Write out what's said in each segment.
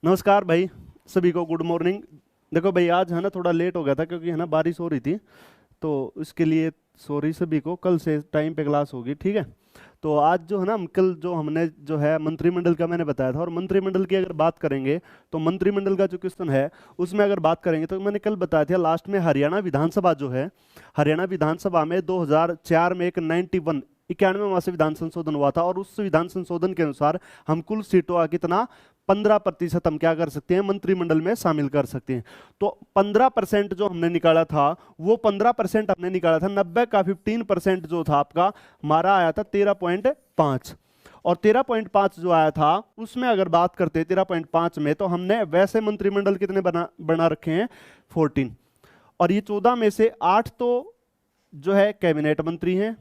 नमस्कार भाई, सभी को गुड मॉर्निंग। देखो भाई, आज है ना थोड़ा लेट हो गया था क्योंकि है ना बारिश हो रही थी, तो इसके लिए सॉरी सभी को। कल से टाइम पे क्लास होगी, ठीक है। तो आज जो है ना, कल जो हमने जो है मंत्रिमंडल का मैंने बताया था, और मंत्रिमंडल की अगर बात करेंगे तो मंत्रिमंडल का जो क्वेश्चन है उसमें अगर बात करेंगे तो मैंने कल बताया था लास्ट में हरियाणा विधानसभा जो है, हरियाणा विधानसभा में 2004 में एक 91 91वां से विधान संशोधन हुआ था, और उस विधान संशोधन के अनुसार हम कुल सीटों का कितना 15% हम क्या कर सकते हैं, मंत्रिमंडल में शामिल कर सकते हैं। तो 15% जो हमने निकाला था, वो 15% हमने निकाला था, 90 का 15% जो था आपका हमारा आया था 13.5। और 13.5 जो आया था उसमें अगर बात करते हैं 13.5 में, तो हमने वैसे मंत्रिमंडल कितने बना बना रखे हैं, 14। और ये 14 में से 8 तो जो है कैबिनेट मंत्री हैं,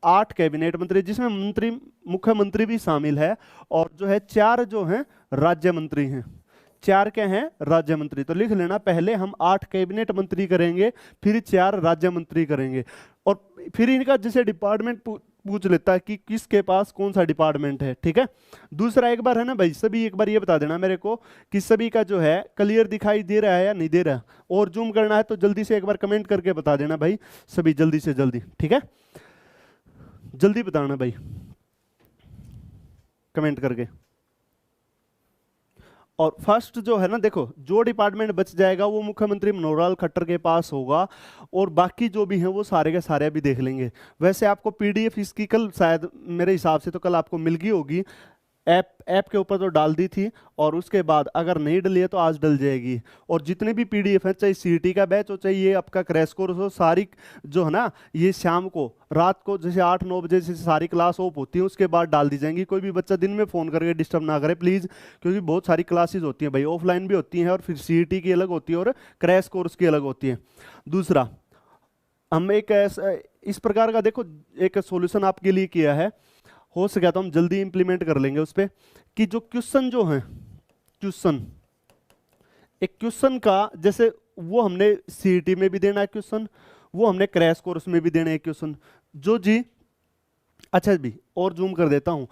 8 कैबिनेट मंत्री जिसमें मंत्री मुख्यमंत्री भी शामिल है, और जो है 4 जो हैं राज्य मंत्री हैं। 4 क्या हैं, राज्य मंत्री। तो लिख लेना, पहले हम 8 कैबिनेट मंत्री करेंगे, फिर 4 राज्य मंत्री करेंगे, और फिर इनका जैसे डिपार्टमेंट पूछ लेता है कि किसके पास कौन सा डिपार्टमेंट है, ठीक है। दूसरा एक बार है ना भाई, सभी एक बार ये बता देना मेरे को कि सभी का जो है क्लियर दिखाई दे रहा है या नहीं दे रहा, और जूम करना है तो जल्दी से एक बार कमेंट करके बता देना भाई, सभी जल्दी से जल्दी, ठीक है। जल्दी बताना भाई, कमेंट करके। और फर्स्ट जो है ना, देखो जो डिपार्टमेंट बच जाएगा वो मुख्यमंत्री मनोहर लाल खट्टर के पास होगा, और बाकी जो भी हैं वो सारे के सारे अभी देख लेंगे। वैसे आपको पीडीएफ इसकी कल शायद मेरे हिसाब से तो कल आपको मिल गई होगी, ऐप के ऊपर तो डाल दी थी, और उसके बाद अगर नहीं डली है तो आज डल जाएगी। और जितने भी पीडीएफ है, चाहे सीईटी का बैच हो, चाहे ये आपका क्रैश कोर्स हो, सारी जो है ना ये शाम को रात को जैसे 8-9 बजे से सारी क्लास ऑफ होती है, उसके बाद डाल दी जाएंगी। कोई भी बच्चा दिन में फ़ोन करके डिस्टर्ब ना करे प्लीज़, क्योंकि बहुत सारी क्लासेज होती हैं भाई, ऑफलाइन भी होती हैं, और फिर सीईटी की अलग होती है और क्रैश कोर्स की अलग होती है। दूसरा, हम एक इस प्रकार का देखो एक सॉल्यूशन आपके लिए किया है, हो सके तो हम जल्दी इंप्लीमेंट कर लेंगे उस पे, कि जो क्वेश्चन जो है, क्वेश्चन एक क्वेश्चन का जैसे वो हमने सीईटी में भी देना है क्वेश्चन, वो हमने क्रैश कोर्स में भी देना है क्वेश्चन जो जी। अच्छा भी और जूम कर देता हूं,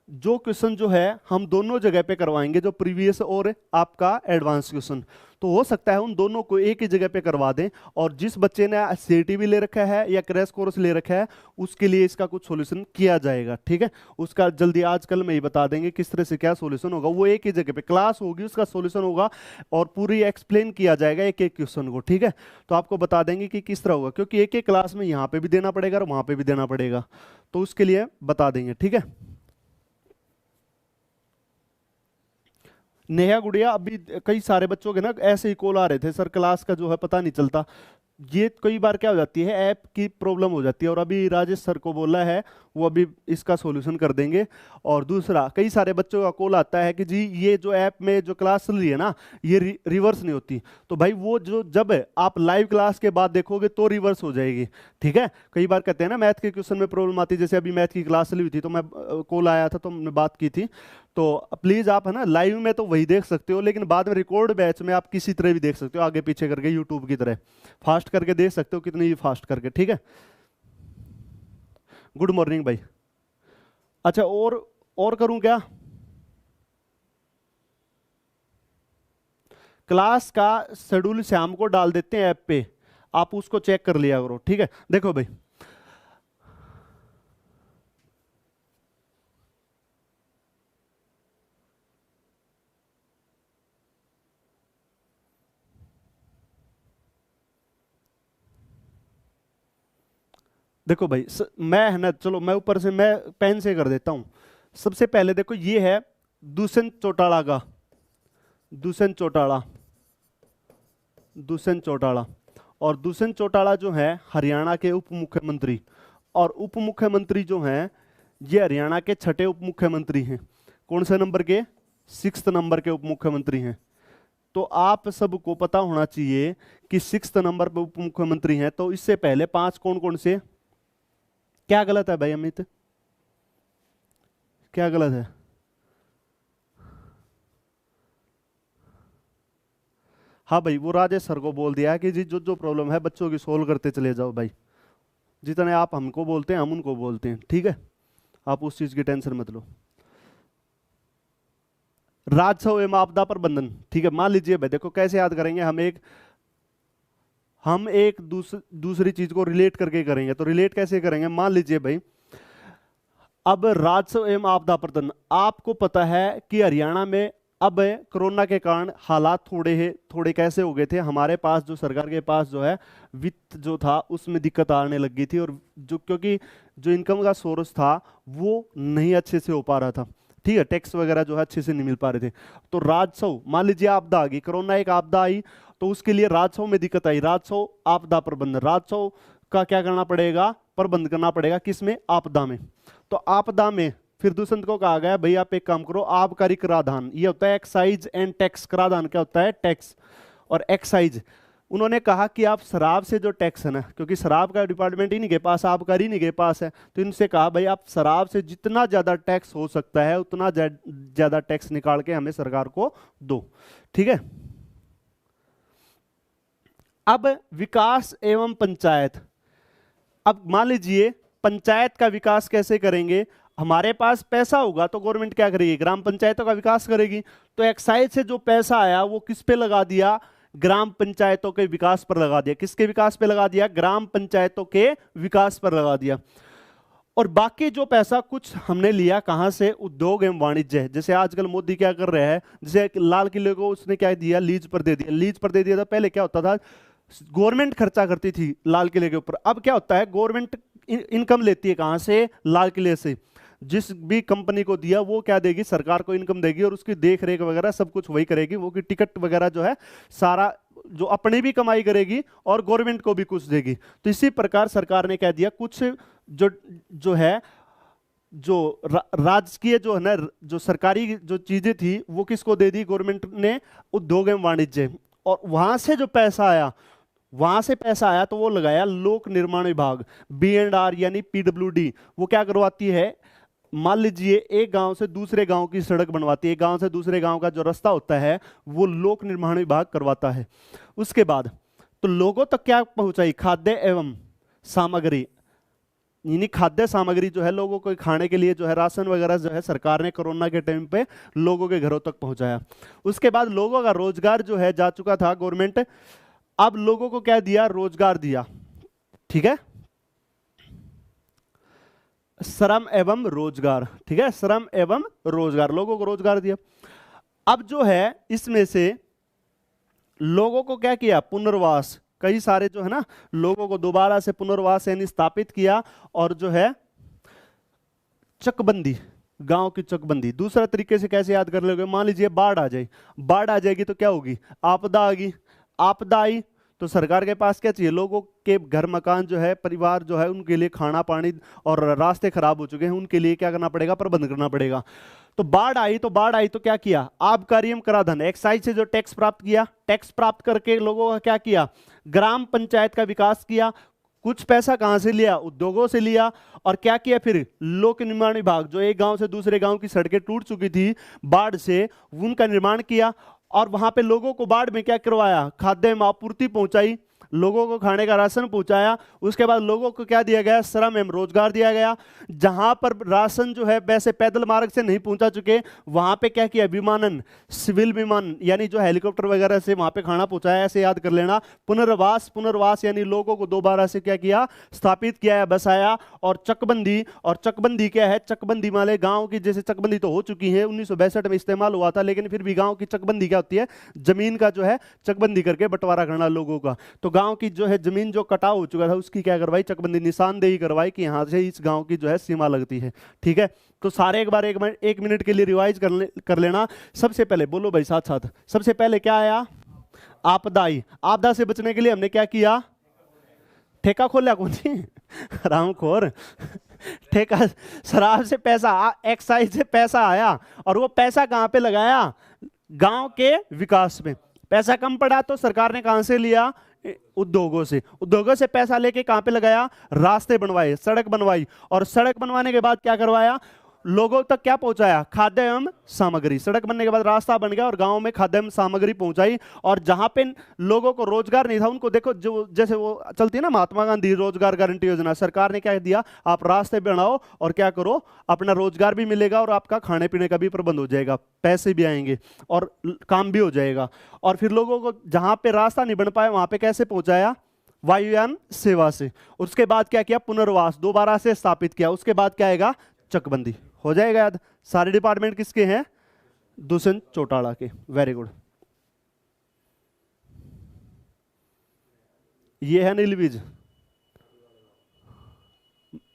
जो क्वेश्चन जो है हम दोनों जगह पे करवाएंगे, जो प्रीवियस और आपका एडवांस क्वेश्चन, तो हो सकता है उन दोनों को एक ही जगह पे करवा दें। और जिस बच्चे ने सीईटी भी ले रखा है या क्रैश कोर्स ले रखा है, उसके लिए इसका कुछ सॉल्यूशन किया जाएगा, ठीक है। उसका जल्दी आजकल में ही बता देंगे किस तरह से क्या सॉल्यूशन होगा, वो एक ही जगह पे क्लास होगी, उसका सॉल्यूशन होगा, और पूरी एक्सप्लेन किया जाएगा एक एक क्वेश्चन को, ठीक है। तो आपको बता देंगे कि किस तरह होगा, क्योंकि एक एक क्लास में यहाँ पे भी देना पड़ेगा और वहां पे भी देना पड़ेगा, तो उसके लिए बता देंगे, ठीक है। नेहा गुड़िया, अभी कई सारे बच्चों के ना ऐसे ही कॉल आ रहे थे, सर क्लास का जो है पता नहीं चलता। ये कई बार क्या हो जाती है, ऐप की प्रॉब्लम हो जाती है, और अभी राजेश सर को बोला है, वो अभी इसका सॉल्यूशन कर देंगे। और दूसरा, कई सारे बच्चों का कॉल आता है कि जी ये जो ऐप में जो क्लास चल रही है ना, ये रिवर्स नहीं होती। तो भाई वो जो जब आप लाइव क्लास के बाद देखोगे तो रिवर्स हो जाएगी, ठीक है। कई बार कहते हैं ना मैथ के क्वेश्चन में प्रॉब्लम आती है, जैसे अभी मैथ की क्लास चली हुई थी तो मैं कॉल आया था तो हमने बात की थी। तो प्लीज आप है ना लाइव में तो वही देख सकते हो, लेकिन बाद में रिकॉर्ड बैच में आप किसी तरह भी देख सकते हो, आगे पीछे करके यूट्यूब की तरह फास्ट करके देख सकते हो, कितनी भी फास्ट करके, ठीक है। गुड मॉर्निंग भाई। अच्छा, और करूं क्या, क्लास का शेड्यूल शाम को डाल देते हैं ऐप पे, आप उसको चेक कर लिया करो, ठीक है। देखो भाई, देखो भाई मैं है ना, चलो मैं ऊपर से मैं पेन से कर देता हूं। सबसे पहले देखो ये है दुष्यंत चौटाला का, दुष्यंत चौटाला, दुष्यंत चौटाला। और दुष्यंत चौटाला जो है हरियाणा के उप मुख्यमंत्री, और उप मुख्यमंत्री जो हैं ये हरियाणा के छठे उप मुख्यमंत्री हैं। कौन से नंबर के, 6th नंबर के उप मुख्यमंत्री हैं। तो आप सबको पता होना चाहिए कि 6th नंबर पे उप मुख्यमंत्री हैं, तो इससे पहले 5 कौन कौन से, क्या गलत है भाई अमित, क्या गलत है। हाँ भाई, वो राजेश सर को बोल दिया है कि जी जो जो प्रॉब्लम है बच्चों की सोल्व करते चले जाओ भाई, जितने आप हमको बोलते हैं हम उनको बोलते हैं, ठीक है। आप उस चीज की टेंशन मत लो। राजस्व एवं आपदा प्रबंधन, ठीक है। मान लीजिए भाई देखो कैसे याद करेंगे, हम एक दूसरी चीज को रिलेट करके करेंगे। तो रिलेट कैसे करेंगे, मान लीजिए भाई अब राजस्व एवं आपदा प्रबंधन, आपको पता है कि हरियाणा में अब कोरोना के कारण हालात थोड़े कैसे हो गए थे, हमारे पास जो सरकार के पास जो है वित्त जो था उसमें दिक्कत आने लग गई थी, और जो क्योंकि जो इनकम का सोर्स था वो नहीं अच्छे से हो पा रहा था, ठीक है, टैक्स वगैरह जो है अच्छे से नहीं मिल पा रहे थे। तो राजस्व, मान लीजिए आपदा आ गई, कोरोना एक आपदा आई, तो उसके लिए राजस्व में दिक्कत आई, राजस्व आपदा प्रबंधन, राजस्व का क्या करना पड़ेगा, प्रबंध करना पड़ेगा, किसमें, आपदा में। तो आपदा में फिर दूसरे को कहा गया भाई आप एक काम करो, आबकारी कराधान, ये होता है एक्साइज एंड टैक्स, कराधान क्या होता है, टैक्स, और एक्साइज उन्होंने कहा कि आप शराब से जो टैक्स है ना, क्योंकि शराब का डिपार्टमेंट ही नहीं के पास, आबकारी नहीं के पास है, तो इनसे कहा भाई आप शराब से जितना ज्यादा टैक्स हो सकता है उतना ज्यादा टैक्स निकाल के हमें सरकार को दो, ठीक है। अब विकास एवं पंचायत, अब मान लीजिए पंचायत का विकास कैसे करेंगे, हमारे पास पैसा होगा तो गवर्नमेंट क्या करेगी, ग्राम पंचायतों का विकास करेगी। तो एक्साइज से जो पैसा आया वो किस पे लगा दिया, ग्राम पंचायतों के विकास पर लगा दिया। किसके विकास पे लगा दिया, ग्राम पंचायतों के विकास पर लगा दिया। और बाकी जो पैसा कुछ हमने लिया कहां से, उद्योग एवं वाणिज्य, जैसे आजकल मोदी क्या कर रहे हैं, जैसे लाल किले को उसने क्या दिया, लीज पर दे दिया, लीज पर दे दिया। था पहले क्या होता था, गवर्नमेंट खर्चा करती थी लाल किले के ऊपर, अब क्या होता है गवर्नमेंट इनकम लेती है कहां से, लाल किले से। जिस भी कंपनी को दिया वो क्या देगी, सरकार को इनकम देगी, और उसकी देख रेख वगैरह सब कुछ वही करेगी, वो की टिकट वगैरह जो है सारा जो अपनी भी कमाई करेगी और गवर्नमेंट को भी कुछ देगी। तो इसी प्रकार सरकार ने कह दिया कुछ जो है जो राजकीय जो है ना, जो सरकारी जो चीजें थी वो किसको दे दी, गवर्नमेंट ने उद्योग एवं वाणिज्य। और वहां से जो पैसा आया तो वो लगाया लोक निर्माण विभाग, B&R यानी PWD, वो क्या करवाती है, मान लीजिए एक गांव से दूसरे गांव की सड़क बनवाती है, एक गांव से दूसरे गांव का जो रास्ता होता है वो लोक निर्माण विभाग करवाता है। उसके बाद तो लोगों तक क्या पहुंचाई, खाद्य एवं सामग्री, यानी खाद्य सामग्री जो है लोगों को खाने के लिए जो है राशन वगैरह जो है सरकार ने कोरोना के टाइम पे लोगों के घरों तक पहुंचाया। उसके बाद लोगों का रोजगार जो है जा चुका था गवर्नमेंट, अब लोगों को क्या दिया, रोजगार दिया, ठीक है, श्रम एवं रोजगार, ठीक है, श्रम एवं रोजगार, लोगों को रोजगार दिया। अब जो है इसमें से लोगों को क्या किया, पुनर्वास, कई सारे जो है ना लोगों को दोबारा से पुनर्वास यानी स्थापित किया, और जो है चकबंदी, गांव की चकबंदी। दूसरा तरीके से कैसे याद कर लोगे, मान लीजिए बाढ़ आ जाए, बाढ़ आ जाएगी तो क्या होगी, आपदा आ गई, आपदा आई तो सरकार के पास क्या चाहिए, लोगों के घर मकान जो है परिवार जो है उनके लिए खाना पानी और रास्ते खराब हो चुके हैं, उनके लिए क्या करना पड़ेगा, प्रबंध करना पड़ेगा। तो बाढ़ आई तो क्या किया, आबकारी एवं कराधान, एक्साइज से जो टैक्स प्राप्त किया, टैक्स प्राप्त करके लोगों का क्या किया, ग्राम पंचायत का विकास किया। कुछ पैसा कहां से लिया, उद्योगों से लिया, और क्या किया फिर लोक निर्माण विभाग, जो एक गांव से दूसरे गांव की सड़कें टूट चुकी थी बाढ़ से, उनका निर्माण किया, और वहां पे लोगों को बाढ़ में क्या करवाया, खाद्य आपूर्ति पहुंचाई, लोगों को खाने का राशन पहुंचाया। उसके बाद लोगों को क्या दिया गया, श्रम एवं रोजगार दिया गया। जहां पर राशन जो है वैसे पैदल मार्ग से नहीं पहुंचा चुके, वहां पे क्या किया, विमानन, सिविल विमान यानी जो हेलीकॉप्टर वगैरह से वहां पे खाना पहुंचाया, ऐसे याद कर लेना। पुनर्वास यानी लोगों को दोबारा से क्या किया, स्थापित किया है, बसाया। और चकबंदी क्या है, चकबंदी माले गांव की, जैसे चकबंदी तो हो चुकी है 1962 में इस्तेमाल हुआ था, लेकिन फिर भी गांव की चकबंदी क्या होती है, जमीन का जो है चकबंदी करके बंटवारा करना लोगों का। तो गांव की जो है जमीन जो कटाव हो चुका था उसकी क्या करवाई, चकबंदी, निशानदेही करवाई कि यहां से इस गांव की जो है सीमा लगती है, ठीक है। तो सारे एक मिनट के लिए रिवाइज कर लेना। सबसे पहले बोलो भाई साथ साथ, सबसे पहले क्या आया, आपदा आई। आपदा से बचने के लिए हमने क्या किया, ठेका खोला, कौन सी रामखोर ठेका, शराब से पैसा, एक्साइज से पैसा आया, और वो पैसा कहां पे लगाया, गांव के विकास में। पैसा कम पड़ा तो सरकार ने कहां से लिया, उद्योगों से पैसा लेके कहां पे लगाया, रास्ते बनवाए, सड़क बनवाई, और सड़क बनवाने के बाद क्या करवाया, लोगों तक क्या पहुंचाया? खाद्य एवं सामग्री। सड़क बनने के बाद रास्ता बन गया और गांव में खाद्य एवं सामग्री पहुंचाई। और जहां पे लोगों को रोजगार नहीं था उनको देखो, जो जैसे वो चलती है ना महात्मा गांधी रोजगार गारंटी योजना, सरकार ने क्या दिया? आप रास्ते बनाओ और क्या करो, अपना रोजगार भी मिलेगा और आपका खाने पीने का भी प्रबंध हो जाएगा, पैसे भी आएंगे और काम भी हो जाएगा। और फिर लोगों को जहां पे रास्ता नहीं बन पाया वहां पे कैसे पहुंचाया? वायुयान सेवा से। उसके बाद क्या किया? पुनर्वास दोबारा से स्थापित किया। उसके बाद क्या आएगा? चकबंदी। हो जाएगा याद? सारे डिपार्टमेंट किसके हैं? दुष्यंत चौटाला के। Very good. ये है नीलबीज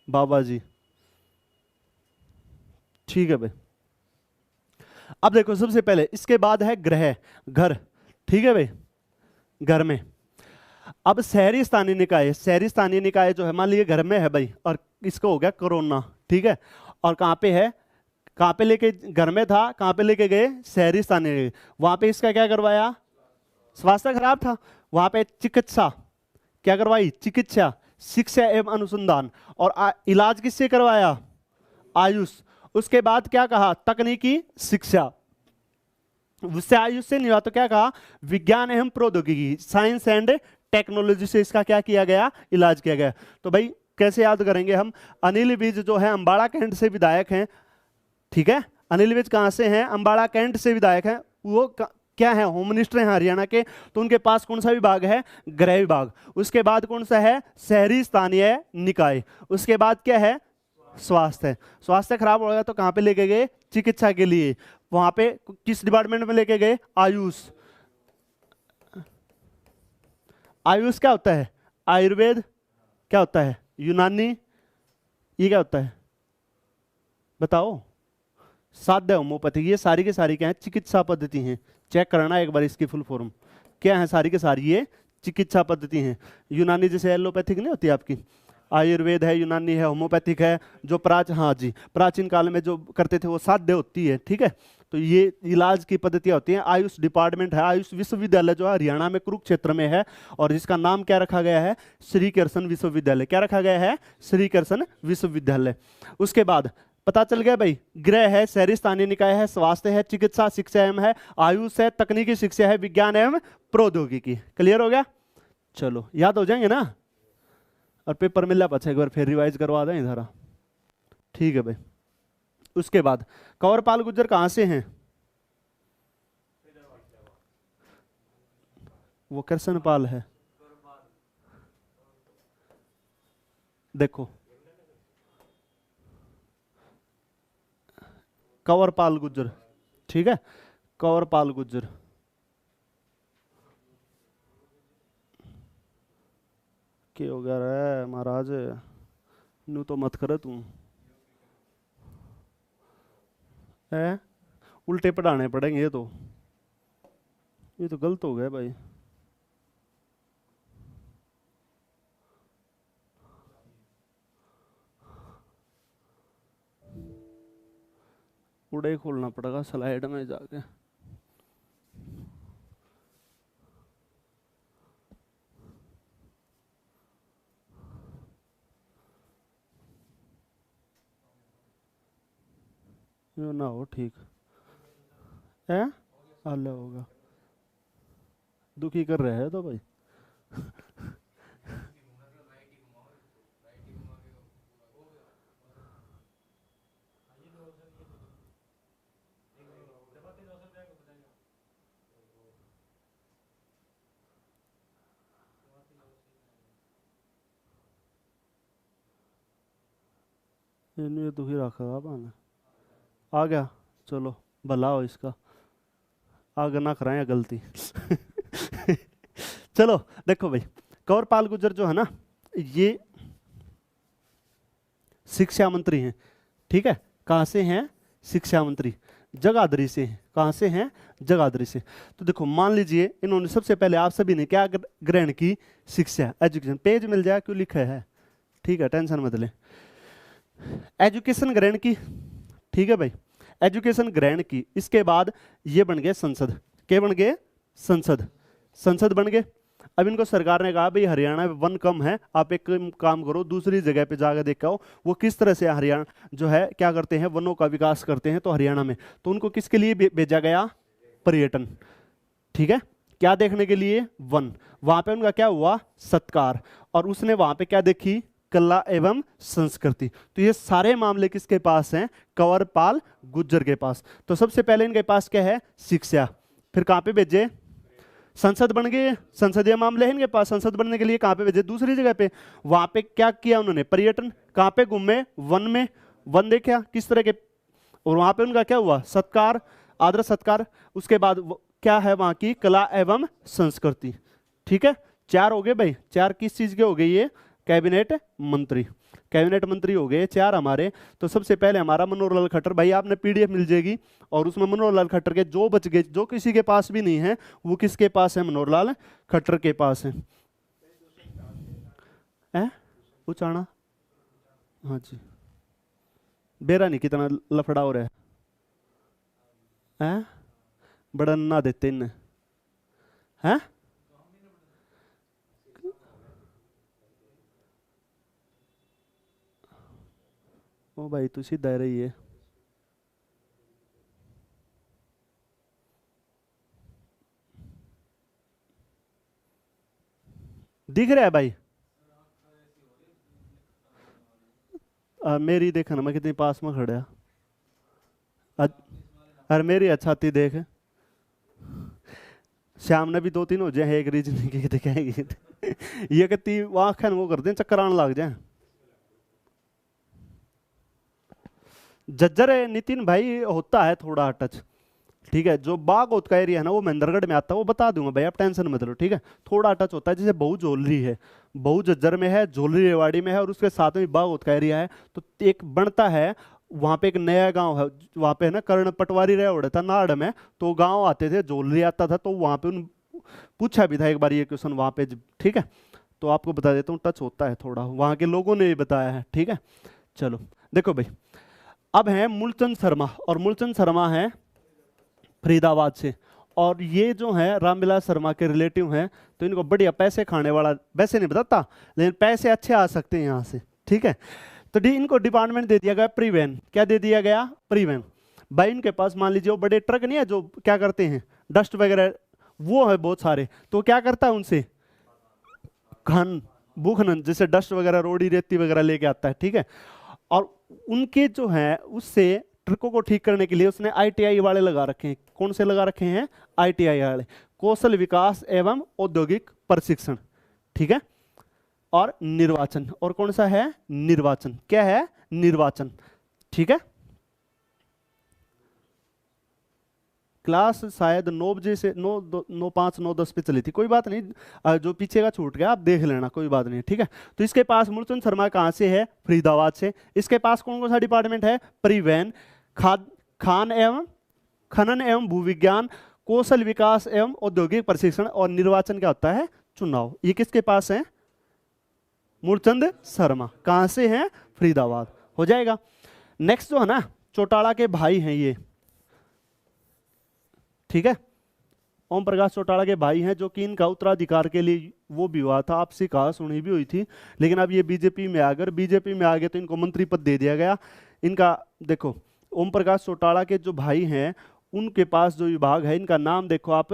बाबा जी, ठीक है भाई। अब देखो सबसे पहले इसके बाद है ग्रह, घर, ठीक है भाई, घर में। अब शहरी स्थानीय निकाय, शहरी स्थानीय निकाय जो है मान लीजिए घर में है भाई और इसको हो गया कोरोना, ठीक है, और कहां पे है? कहां पे लेके? घर में था, कहां पे लेके गए? शहरी स्थानीय। वहां पे इसका क्या करवाया? स्वास्थ्य खराब था, वहां पे चिकित्सा क्या करवाई? चिकित्सा, शिक्षा एवं अनुसंधान। और इलाज किससे करवाया? आयुष। उसके बाद क्या कहा? तकनीकी शिक्षा। उससे आयुष से नहीं हुआ तो क्या कहा? विज्ञान एवं प्रौद्योगिकी, साइंस एंड टेक्नोलॉजी से इसका क्या किया गया? इलाज किया गया। तो भाई कैसे याद करेंगे हम? अनिल विज जो है अंबाड़ा कैंट से विधायक हैं, ठीक है। अनिल विज कहां से हैं? अंबाड़ा कैंट से विधायक हैं। वो क्या है? होम मिनिस्टर हैं हरियाणा के। तो उनके पास कौन सा विभाग है? गृह विभाग। उसके बाद कौन सा है? शहरी स्थानीय निकाय। उसके बाद क्या है? स्वास्थ्य। स्वास्थ्य खराब हो गया तो कहां पे लेके गए? चिकित्सा के लिए। वहां पे किस डिपार्टमेंट में लेके गए? आयुष। आयुष क्या होता है? आयुर्वेद। क्या होता है? यूनानी। ये क्या होता है बताओ? साध्य होम्योपैथी। ये सारी की सारी क्या है? चिकित्सा पद्धति हैं। चेक कराना एक बार इसकी फुल फॉर्म क्या है? सारी की सारी ये चिकित्सा पद्धति हैं। यूनानी जैसे एलोपैथिक नहीं होती आपकी, आयुर्वेद है, यूनानी है, होम्योपैथिक है। जो हाँ जी, प्राचीन काल में जो करते थे वो साध्य होती है, ठीक है। तो ये इलाज की पद्धतियां होती हैं। आयुष डिपार्टमेंट है। आयुष विश्वविद्यालय जो है हरियाणा में कुरुक्षेत्र में है और जिसका नाम क्या रखा गया है? श्री कृष्ण विश्वविद्यालय। क्या रखा गया है? श्री कृष्ण विश्वविद्यालय। उसके बाद पता चल गया भाई, गृह है, शहरी स्थानीय निकाय है, स्वास्थ्य है, चिकित्सा शिक्षा एवं है, आयुष है, तकनीकी शिक्षा है, विज्ञान एवं प्रौद्योगिकी। क्लियर हो गया? चलो याद हो जाएंगे ना? और पेपर मिला पाछा एक बार फिर रिवाइज करवा दें इधर, ठीक है भाई। उसके बाद कंवरपाल गुर्जर कहां से हैं? वो कृष्णपाल है। देखो कंवरपाल गुर्जर, ठीक है, कंवरपाल गुर्जर। क्या हो गया रे महाराज? नू तो मत कर तू, है उल्टे पढ़ाने पड़ेंगे। ये तो गलत हो गया भाई। उड़े खोलना पड़ेगा स्लाइड में जाके। यो ना हो ठीक है, हल होगा। दुखी कर रहे हैं तो भाई ये दुखी रखा पाना आ गया। चलो भला हो इसका, आगे ना कराए गलती चलो देखो भाई, कंवरपाल गुर्जर जो है ना, ये शिक्षा मंत्री हैं, ठीक है। कहां से हैं? शिक्षा मंत्री जगाधरी से हैं। कहां से हैं? जगाधरी से। तो देखो मान लीजिए इन्होंने सबसे पहले आप सभी ने क्या ग्रहण की? शिक्षा, एजुकेशन। पेज मिल जाए क्यों लिखा है, ठीक है, टेंशन मत ले। एजुकेशन ग्रहण की, ठीक है भाई, एजुकेशन ग्रहण की। इसके बाद ये बन गए संसद। क्या बन गए? संसद। संसद बन गए। अब इनको सरकार ने कहा भाई हरियाणा में वन कम है, आप एक काम करो दूसरी जगह पे जाकर देख आओ वो किस तरह से हरियाणा जो है क्या करते हैं, वनों का विकास करते हैं। तो हरियाणा में तो उनको किसके लिए भेजा गया, पर्यटन, ठीक है, क्या देखने के लिए, वन। वहां पे उनका क्या हुआ, सत्कार, और उसने वहां पे क्या देखी, कला एवं संस्कृति। तो ये सारे मामले किसके पास हैं, कंवरपाल गुर्जर के पास। तो सबसे पहले इनके पास क्या है, शिक्षा, फिर कहां पे भेजे, संसद बन गए, संसदीय मामले हैं इनके पास, संसद बनने के लिए कहां पे भेजे, दूसरी जगह पे। वहां पे क्या किया उन्होंने, पर्यटन, कहां पे घूमे, वन में, वन देखा किस तरह के, और वहां पे उनका क्या हुआ, सत्कार, आदर सत्कार। उसके बाद क्या है वहां की, कला एवं संस्कृति, ठीक है। 4 हो गए भाई, 4 किस चीज के हो गए, ये कैबिनेट मंत्री, कैबिनेट मंत्री हो गए 4 हमारे। तो सबसे पहले हमारा मनोहर लाल खट्टर, भाई आपने पीडीएफ मिल जाएगी, और उसमें मनोहर लाल खट्टर के जो बच गए, जो किसी के पास भी नहीं है वो किसके पास है, मनोहर लाल खट्टर के पास है। उचाना, हाँ जी, बेरा नहीं कितना लफड़ा हो रहा है, बड़ा ना देते इन हैं। ओ भाई तू सीधा रही है, दिख रहा है भाई, मेरी देखा ना मैं कितनी पास में खड़ा, अरे मेरी छाती देख, श्याम ने भी 2-3 हो जाए, एक रीजन की दिखाएगी ये कहती आंखें वो कर दें, चक्कर आने लग जाए। जज्जर है नितिन भाई, होता है थोड़ा टच, ठीक है। जो बागोत का एरिया है ना वो महेंद्रगढ़ में आता है, वो बता दूंगा भाई, आप टेंशन मत लो, ठीक है। थोड़ा टच होता है, जैसे बहु जोलरी है, बहु जज्जर में है, जोलरी रेवाड़ी में है, और उसके साथ में बागोत का एरिया है। तो एक बनता है वहां पे, एक नया गांव है वहां पे, है ना, कर्ण पटवारी रह उड़ा था नाड़ में, तो गांव आते थे, जोलरी आता था, तो वहां पे उन पूछा भी था एक बार ये क्वेश्चन वहां पे, ठीक है। तो आपको बता देता हूँ, टच होता है थोड़ा, वहां के लोगों ने भी बताया है, ठीक है। चलो देखो भाई, अब है मूलचंद शर्मा, और मूलचंद शर्मा है फरीदाबाद से, और ये जो है रामविलास शर्मा के रिलेटिव हैं। तो इनको बढ़िया पैसे खाने वाला, वैसे नहीं बताता लेकिन पैसे अच्छे आ सकते हैं यहाँ से, ठीक है। तो इनको डिपार्टमेंट दे दिया गया परिवहन, क्या दे दिया गया, परिवहन। भाई इनके पास मान लीजिए वो बड़े ट्रक नहीं है जो क्या करते हैं, डस्ट वगैरह वो है बहुत सारे, तो क्या करता है उनसे, खन भूखनन, जैसे डस्ट वगैरह रोड़ी रेती वगैरह लेके आता है, ठीक है। और उनके जो है उससे ट्रकों को ठीक करने के लिए उसने आईटीआई वाले लगा रखे हैं। कौन से लगा रखे हैं, आईटीआई वाले, कौशल विकास एवं औद्योगिक प्रशिक्षण, ठीक है। और निर्वाचन, और कौन सा है, निर्वाचन, क्या है, निर्वाचन, ठीक है। क्लास शायद 9 बजे से 9:05 9:10 पे चली थी, कोई बात नहीं, जो पीछे का छूट गया आप देख लेना, कोई बात नहीं, ठीक है। तो इसके पास मूलचंद शर्मा कहाँ से है, फरीदाबाद से। इसके पास कौन कौन सा डिपार्टमेंट है, परिवहन, खान एवं खनन एवं भूविज्ञान, कौशल विकास एवं औद्योगिक प्रशिक्षण, और निर्वाचन क्या होता है, चुनाव। ये किसके पास है, मूलचंद शर्मा, कहाँ से हैं, फरीदाबाद, हो जाएगा। नेक्स्ट जो है ना, चौटाला के भाई हैं ये, ठीक है, ओम प्रकाश चौटाला के भाई हैं, जो कि इनका उत्तराधिकार के लिए वो भी हुआ था, आपसे कहा सुनी भी हुई थी, लेकिन अब ये बीजेपी में आ गए, बीजेपी में आ गए तो इनको मंत्री पद दे दिया गया। इनका देखो, ओम प्रकाश चौटाला के जो भाई हैं उनके पास जो विभाग है, इनका नाम देखो आप,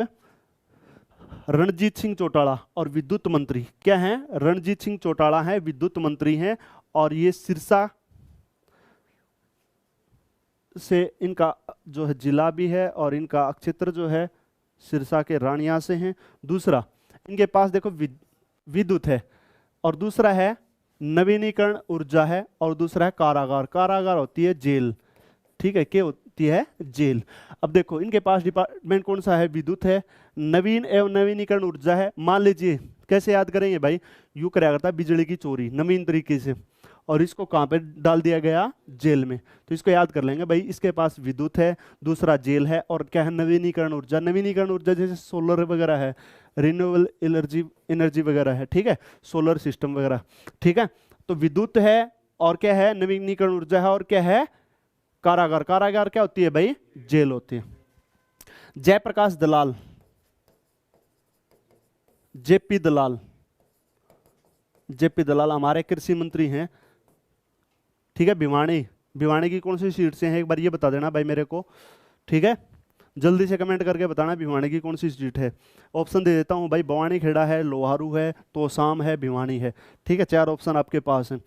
रणजीत सिंह चौटाला, और विद्युत मंत्री क्या है, रणजीत सिंह चौटाला है, विद्युत मंत्री हैं। और ये सिरसा से इनका जो है जिला भी है, और इनका क्षेत्र जो है सिरसा के रानिया से हैं। दूसरा इनके पास देखो विद्युत है, और दूसरा है नवीनीकरण ऊर्जा है, और दूसरा है कारागार, कारागार होती है जेल, ठीक है, क्या होती है, जेल। अब देखो इनके पास डिपार्टमेंट कौन सा है, विद्युत है, नवीन एवं नवीनीकरण ऊर्जा है। मान लीजिए कैसे याद करेंगे भाई, यूं कराया करता है बिजली की चोरी नवीन तरीके से, और इसको कहाँ पे डाल दिया गया, जेल में। तो इसको याद कर लेंगे भाई, इसके पास विद्युत है, दूसरा जेल है, और क्या है, नवीनीकरण ऊर्जा। नवीनीकरण ऊर्जा जैसे सोलर वगैरह है, रिन्यूएबल एनर्जी वगैरह है, ठीक है, सोलर सिस्टम वगैरह, ठीक है। तो विद्युत है, और क्या है, नवीनीकरण ऊर्जा है, और क्या है, कारागार। कारागार क्या होती है भाई, जेल होती है। जयप्रकाश दलाल, जेपी दलाल, जेपी दलाल हमारे कृषि मंत्री हैं, ठीक है। भिवानी, भिवानी की कौन सी सीट से हैं एक बार ये बता देना भाई मेरे को, ठीक है। जल्दी से कमेंट करके बताना भिवानी की कौन सी सीट है। ऑप्शन दे देता हूँ भाई, बवानी खेड़ा है, लोहारू है, तोसाम है, भिवानी है, ठीक है। 4 ऑप्शन आपके पास हैं।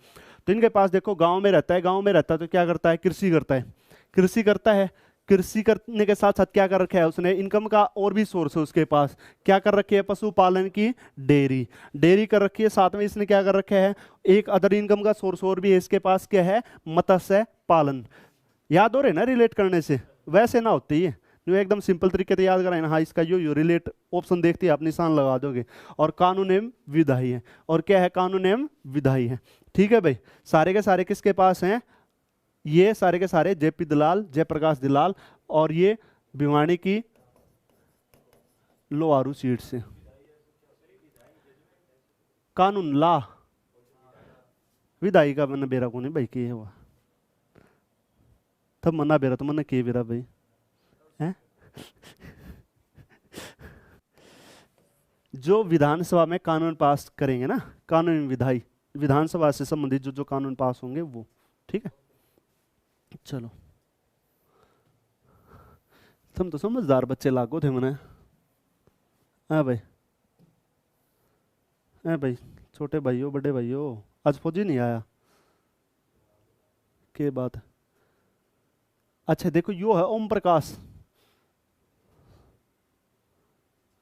तो इनके पास देखो गांव में रहता है, गांव में रहता है तो क्या करता है, कृषि करता है, कृषि करता है। कृषि करने के साथ साथ क्या कर रखा है उसने, इनकम का और भी सोर्स है उसके पास। क्या कर रखी है, पशुपालन की डेयरी, डेयरी कर रखी है। साथ में इसने क्या कर रखा है, एक अदर इनकम का सोर्स और भी है इसके पास, क्या है, मत्स्य पालन। याद हो रहे ना रिलेट करने से, वैसे ना होती है जो एकदम सिंपल तरीके से याद कराए ना, हाँ इसका यो रिलेट ऑप्शन देखते ही आप निशान लगा दोगे। और कानून एवं विधायी है, और क्या है, कानून एवं विधायी है, ठीक है भाई। सारे के सारे किसके पास हैं, ये सारे के सारे जेपी दलाल, जयप्रकाश दलाल, और ये भिवानी की लोहारू सीट से। कानून ला विधायी का मना बेरा को नहीं भाई, की है वो तब मना बेरा तो मना के बेरा भाई है। जो विधानसभा में कानून पास करेंगे ना, कानून विधायी, विधानसभा से संबंधित जो जो कानून पास होंगे वो, ठीक है। चलो तुम तो समझदार बच्चे लागो थे मने, हाँ भाई, हाँ भाई, छोटे भाइयों बड़े भाइयों, आज फौजी नहीं आया, के बात है। अच्छा देखो यो है ओम प्रकाश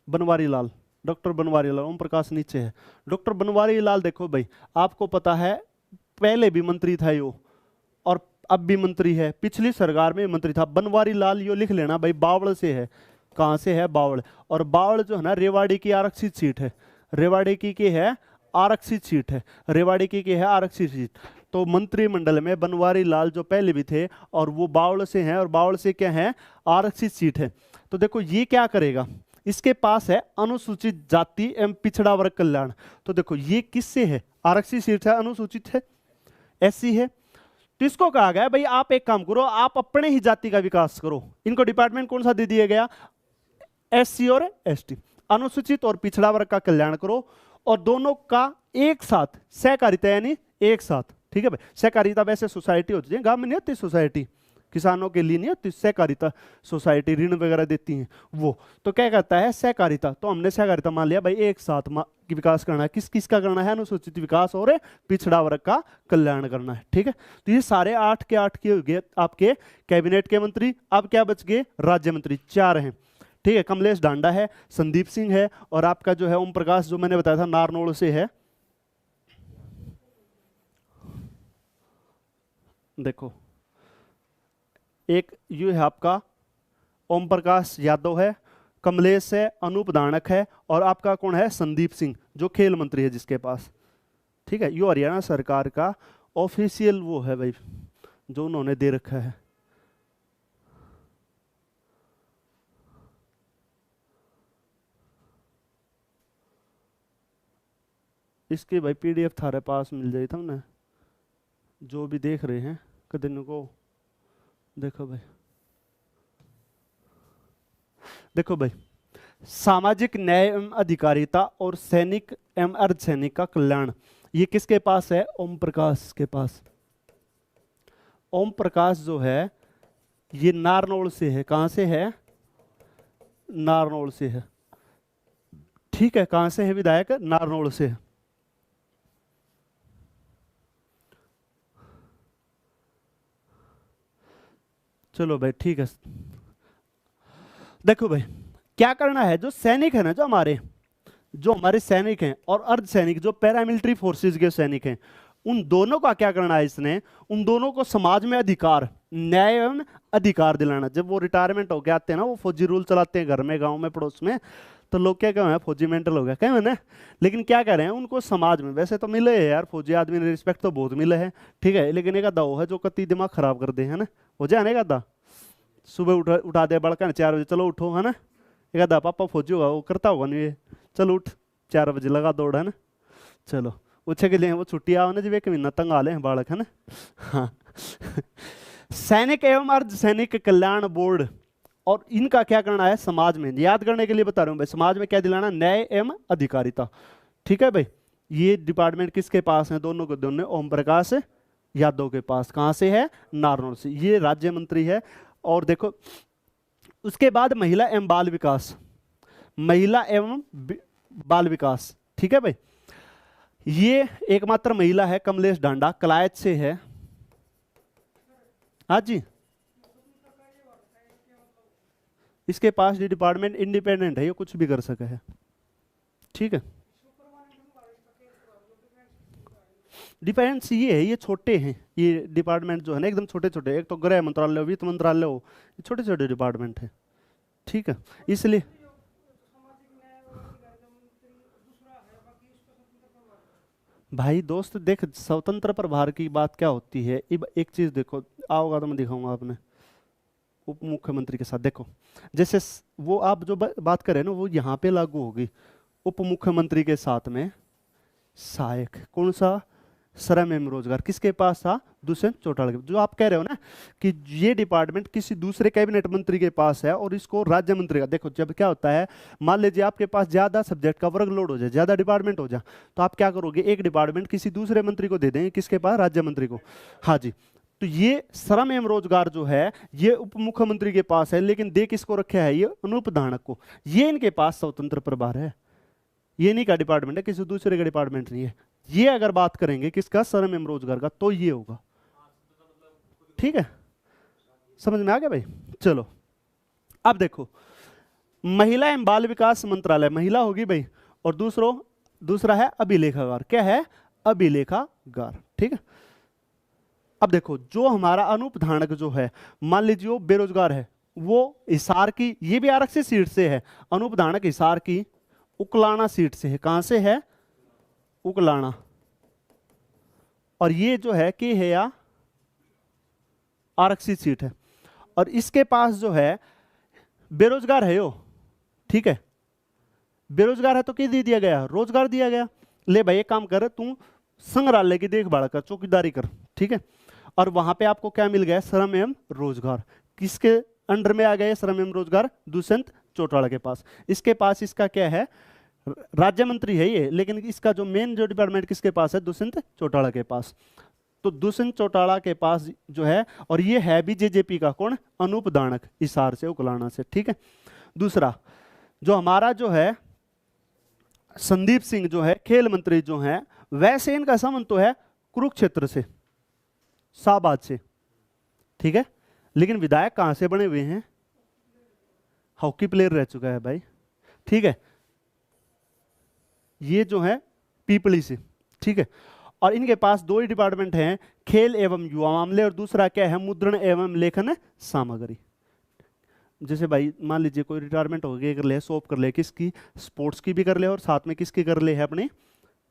बनवारी लाल, डॉक्टर बनवारी लाल, ओम प्रकाश नीचे है। डॉक्टर बनवारी लाल देखो भाई, आपको पता है पहले भी मंत्री था यो, और अब भी मंत्री है, पिछली सरकार में मंत्री था। बनवारी लाल यो लिख लेना भाई, बावड़ से है। कहां से है, बावड़। और बावड़ जो है ना रेवाड़ी की आरक्षित सीट है, रेवाड़ी की है आरक्षित सीट है, रेवाड़ी की है आरक्षित सीट। तो मंत्रिमंडल में बनवारी लाल जो पहले भी थे और वो बावड़ से हैं, और बावड़ से क्या है, आरक्षित सीट है। तो देखो ये क्या करेगा, इसके पास है अनुसूचित जाति एवं पिछड़ा वर्ग कल्याण। तो देखो ये किससे है, आरक्षित सीट है, अनुसूचित है, एससी है। तो इसको कहा गया भाई आप एक काम करो, आप अपने ही जाति का विकास करो। इनको डिपार्टमेंट कौन सा दे दिया गया, एससी और एसटी, अनुसूचित और पिछड़ा वर्ग का कल्याण करो, और दोनों का एक साथ सहकारिता, यानी एक साथ, ठीक है भाई। सहकारिता वैसे सोसाइटी होती है, गांव में नहीं होती सोसाइटी, किसानों के लिए नहीं होती सहकारिता सोसाइटी, ऋण वगैरह देती हैं वो। तो क्या कहता है, सहकारिता। तो हमने सहकारिता मान लिया भाई, एक साथ विकास करना है। किस किस का करना है, अनुसूचित विकास और पिछड़ा वर्ग का कल्याण करना है, ठीक है। तो ये सारे 8 के 8 के हो गए आपके कैबिनेट के मंत्री। अब क्या बच गए, राज्य मंत्री 4 हैं, ठीक है। कमलेश ढांडा है, संदीप सिंह है, और आपका जो है ओम प्रकाश जो मैंने बताया था नारनौल से है। देखो एक ये है आपका ओम प्रकाश यादव है, कमलेश है, अनूप दानक है, और आपका कौन है, संदीप सिंह जो खेल मंत्री है जिसके पास, ठीक है। यो हरियाणा सरकार का ऑफिशियल वो है भाई जो उन्होंने दे रखा है। इसकी भाई पीडीएफ थारे पास मिल जाए था ना, जो भी देख रहे हैं कदिन को देखो भाई। देखो भाई, सामाजिक न्याय एवं अधिकारिता और सैनिक एवं अर्धसैनिक का कल्याण, ये किसके पास है, ओम प्रकाश के पास। ओम प्रकाश जो है ये नारनौल से है, कहां से है, नारनौल से है, ठीक है। कहां से है विधायक, नारनौल से है। चलो भाई ठीक है। देखो भाई क्या करना है, जो सैनिक है ना, जो हमारे सैनिक हैं और अर्धसैनिक जो पैरामिलिट्री फोर्सेस के सैनिक हैं, उन दोनों का क्या करना है इसने, उन दोनों को समाज में अधिकार, न्याय एवं अधिकार दिलाना। जब वो रिटायरमेंट होके आते हैं ना, वो फौजी रूल चलाते हैं घर में, गांव में, पड़ोस में, तो लोग क्या कहें, फौजी मेंटल हो गया कहें ना। लेकिन क्या कह रहे हैं, उनको समाज में वैसे तो मिले है यार, फौजी आदमी ने रिस्पेक्ट तो बहुत मिले है, ठीक है। लेकिन एक आधा वो है जो कति दिमाग खराब कर दे, है ना, हो जाए ना आधा। सुबह उठा दे बड़का 4 बजे, चलो उठो, है ना। एक आधा पापा फौजी होगा, वो करता होगा नहीं, चलो उठ 4 बजे लगा दौड़, है ना। चलो उछे के लिए वो छुट्टी आओ ना, जब 1 महीना तंग आ ले बालक, है ना। हाँ सैनिक एवं अर्धसैनिक कल्याण बोर्ड और इनका क्या करना है समाज में, याद करने के लिए बता रहा हूं भाई, समाज में क्या दिलाना, न्याय एवं अधिकारिता। ठीक है भाई, ये डिपार्टमेंट किसके पास है, दोनों के दोनों ओम प्रकाश यादव के पास। कहां से है, नारनौल से। ये राज्य मंत्री है। और देखो उसके बाद महिला एवं बाल विकास, महिला एवं बाल विकास। ठीक है भाई, ये एकमात्र महिला है कमलेश डांडा, कलायत से है। हाँ जी, इसके पास ये डिपार्टमेंट इंडिपेंडेंट है, ये कुछ भी कर सके है। ठीक है, डिपेंडेंस ये है, ये छोटे हैं, ये डिपार्टमेंट जो है ना एकदम छोटे छोटे। एक तो गृह मंत्रालय हो, वित्त मंत्रालय हो, ये छोटे छोटे डिपार्टमेंट है। ठीक है, इसलिए भाई दोस्त देख, स्वतंत्र प्रभार की बात क्या होती है, अब एक चीज देखो, आओगा तो मैं दिखाऊंगा आपने उप मुख्यमंत्री के साथ। देखो जैसे वो आप जो बात करें ना, वो यहाँ पे लागू होगी। उप मुख्यमंत्री के साथ में सहायक, कौन सा, श्रम एवं रोजगार किसके पास था, दुष्यंत चौटाला के। जो आप कह रहे हो ना कि ये डिपार्टमेंट किसी दूसरे कैबिनेट मंत्री के पास है और इसको राज्य मंत्री का, देखो जब क्या होता है, मान लीजिए आपके पास ज्यादा सब्जेक्ट का वर्कलोड हो जाए, ज्यादा डिपार्टमेंट हो जाए, तो आप क्या करोगे, एक डिपार्टमेंट किसी दूसरे मंत्री को दे देंगे, किसके पास, राज्य मंत्री को। हाँ जी, तो ये श्रम एवं रोजगार जो है ये उप मुख्यमंत्री के पास है, लेकिन दे किसको रखा है, ये अनूप धानक को। ये इनके पास स्वतंत्र प्रभार है, ये नहीं का डिपार्टमेंट है, किसी दूसरे का डिपार्टमेंट नहीं है। ये अगर बात करेंगे किसका, श्रम एवं रोजगार का, तो ये होगा। ठीक है, समझ में आ गया भाई। चलो अब देखो, महिला एवं बाल विकास मंत्रालय, महिला होगी भाई, और दूसरा है अभिलेखागार। क्या है, अभिलेखागार। ठीक है, अब देखो जो हमारा अनूप धानक जो है, मान लीजिए वो बेरोजगार है, वो हिसार की, ये भी आरक्षित सीट से है। अनूप धानक हिसार की उकलाना सीट से है। कहां से है, उकलाना। और ये जो है कि है या आरक्षित सीट है, और इसके पास जो है बेरोजगार है यो। ठीक है, बेरोजगार है तो क्या दे दिया गया, रोजगार दिया गया। ले भाई एक काम कर, तू संग्रहालय की देखभाल कर, चौकीदारी कर। ठीक है, और वहां पे आपको क्या मिल गया, श्रम एवं रोजगार। किसके अंडर में आ गया श्रम एवं रोजगार, दुष्यंत चौटाला के पास। इसके पास इसका क्या है, राज्य मंत्री है ये, लेकिन इसका जो मेन जो डिपार्टमेंट किसके पास है, दुष्यंत चौटाला के पास। तो दुष्यंत चौटाला के पास जो है, और ये है भी जेजेपी का, कौन, अनूप धानक, हिसार से, उकलाना से। ठीक है, दूसरा जो हमारा जो है संदीप सिंह जो है खेल मंत्री जो है, वैसे इनका संबंध तो है कुरुक्षेत्र से, शाहबाद से। ठीक है, लेकिन विधायक कहां से बने हुए हैं, हॉकी प्लेयर रह चुका है भाई। ठीक है, ये जो है पीपली से। ठीक है, और इनके पास दो ही डिपार्टमेंट हैं, खेल एवं युवा मामले, और दूसरा क्या है, मुद्रण एवं लेखन सामग्री। जैसे भाई मान लीजिए कोई रिटायरमेंट हो गई, कर ले शॉप कर ले, किसकी, स्पोर्ट्स की भी कर ले, और साथ में किसकी कर ले है, अपनी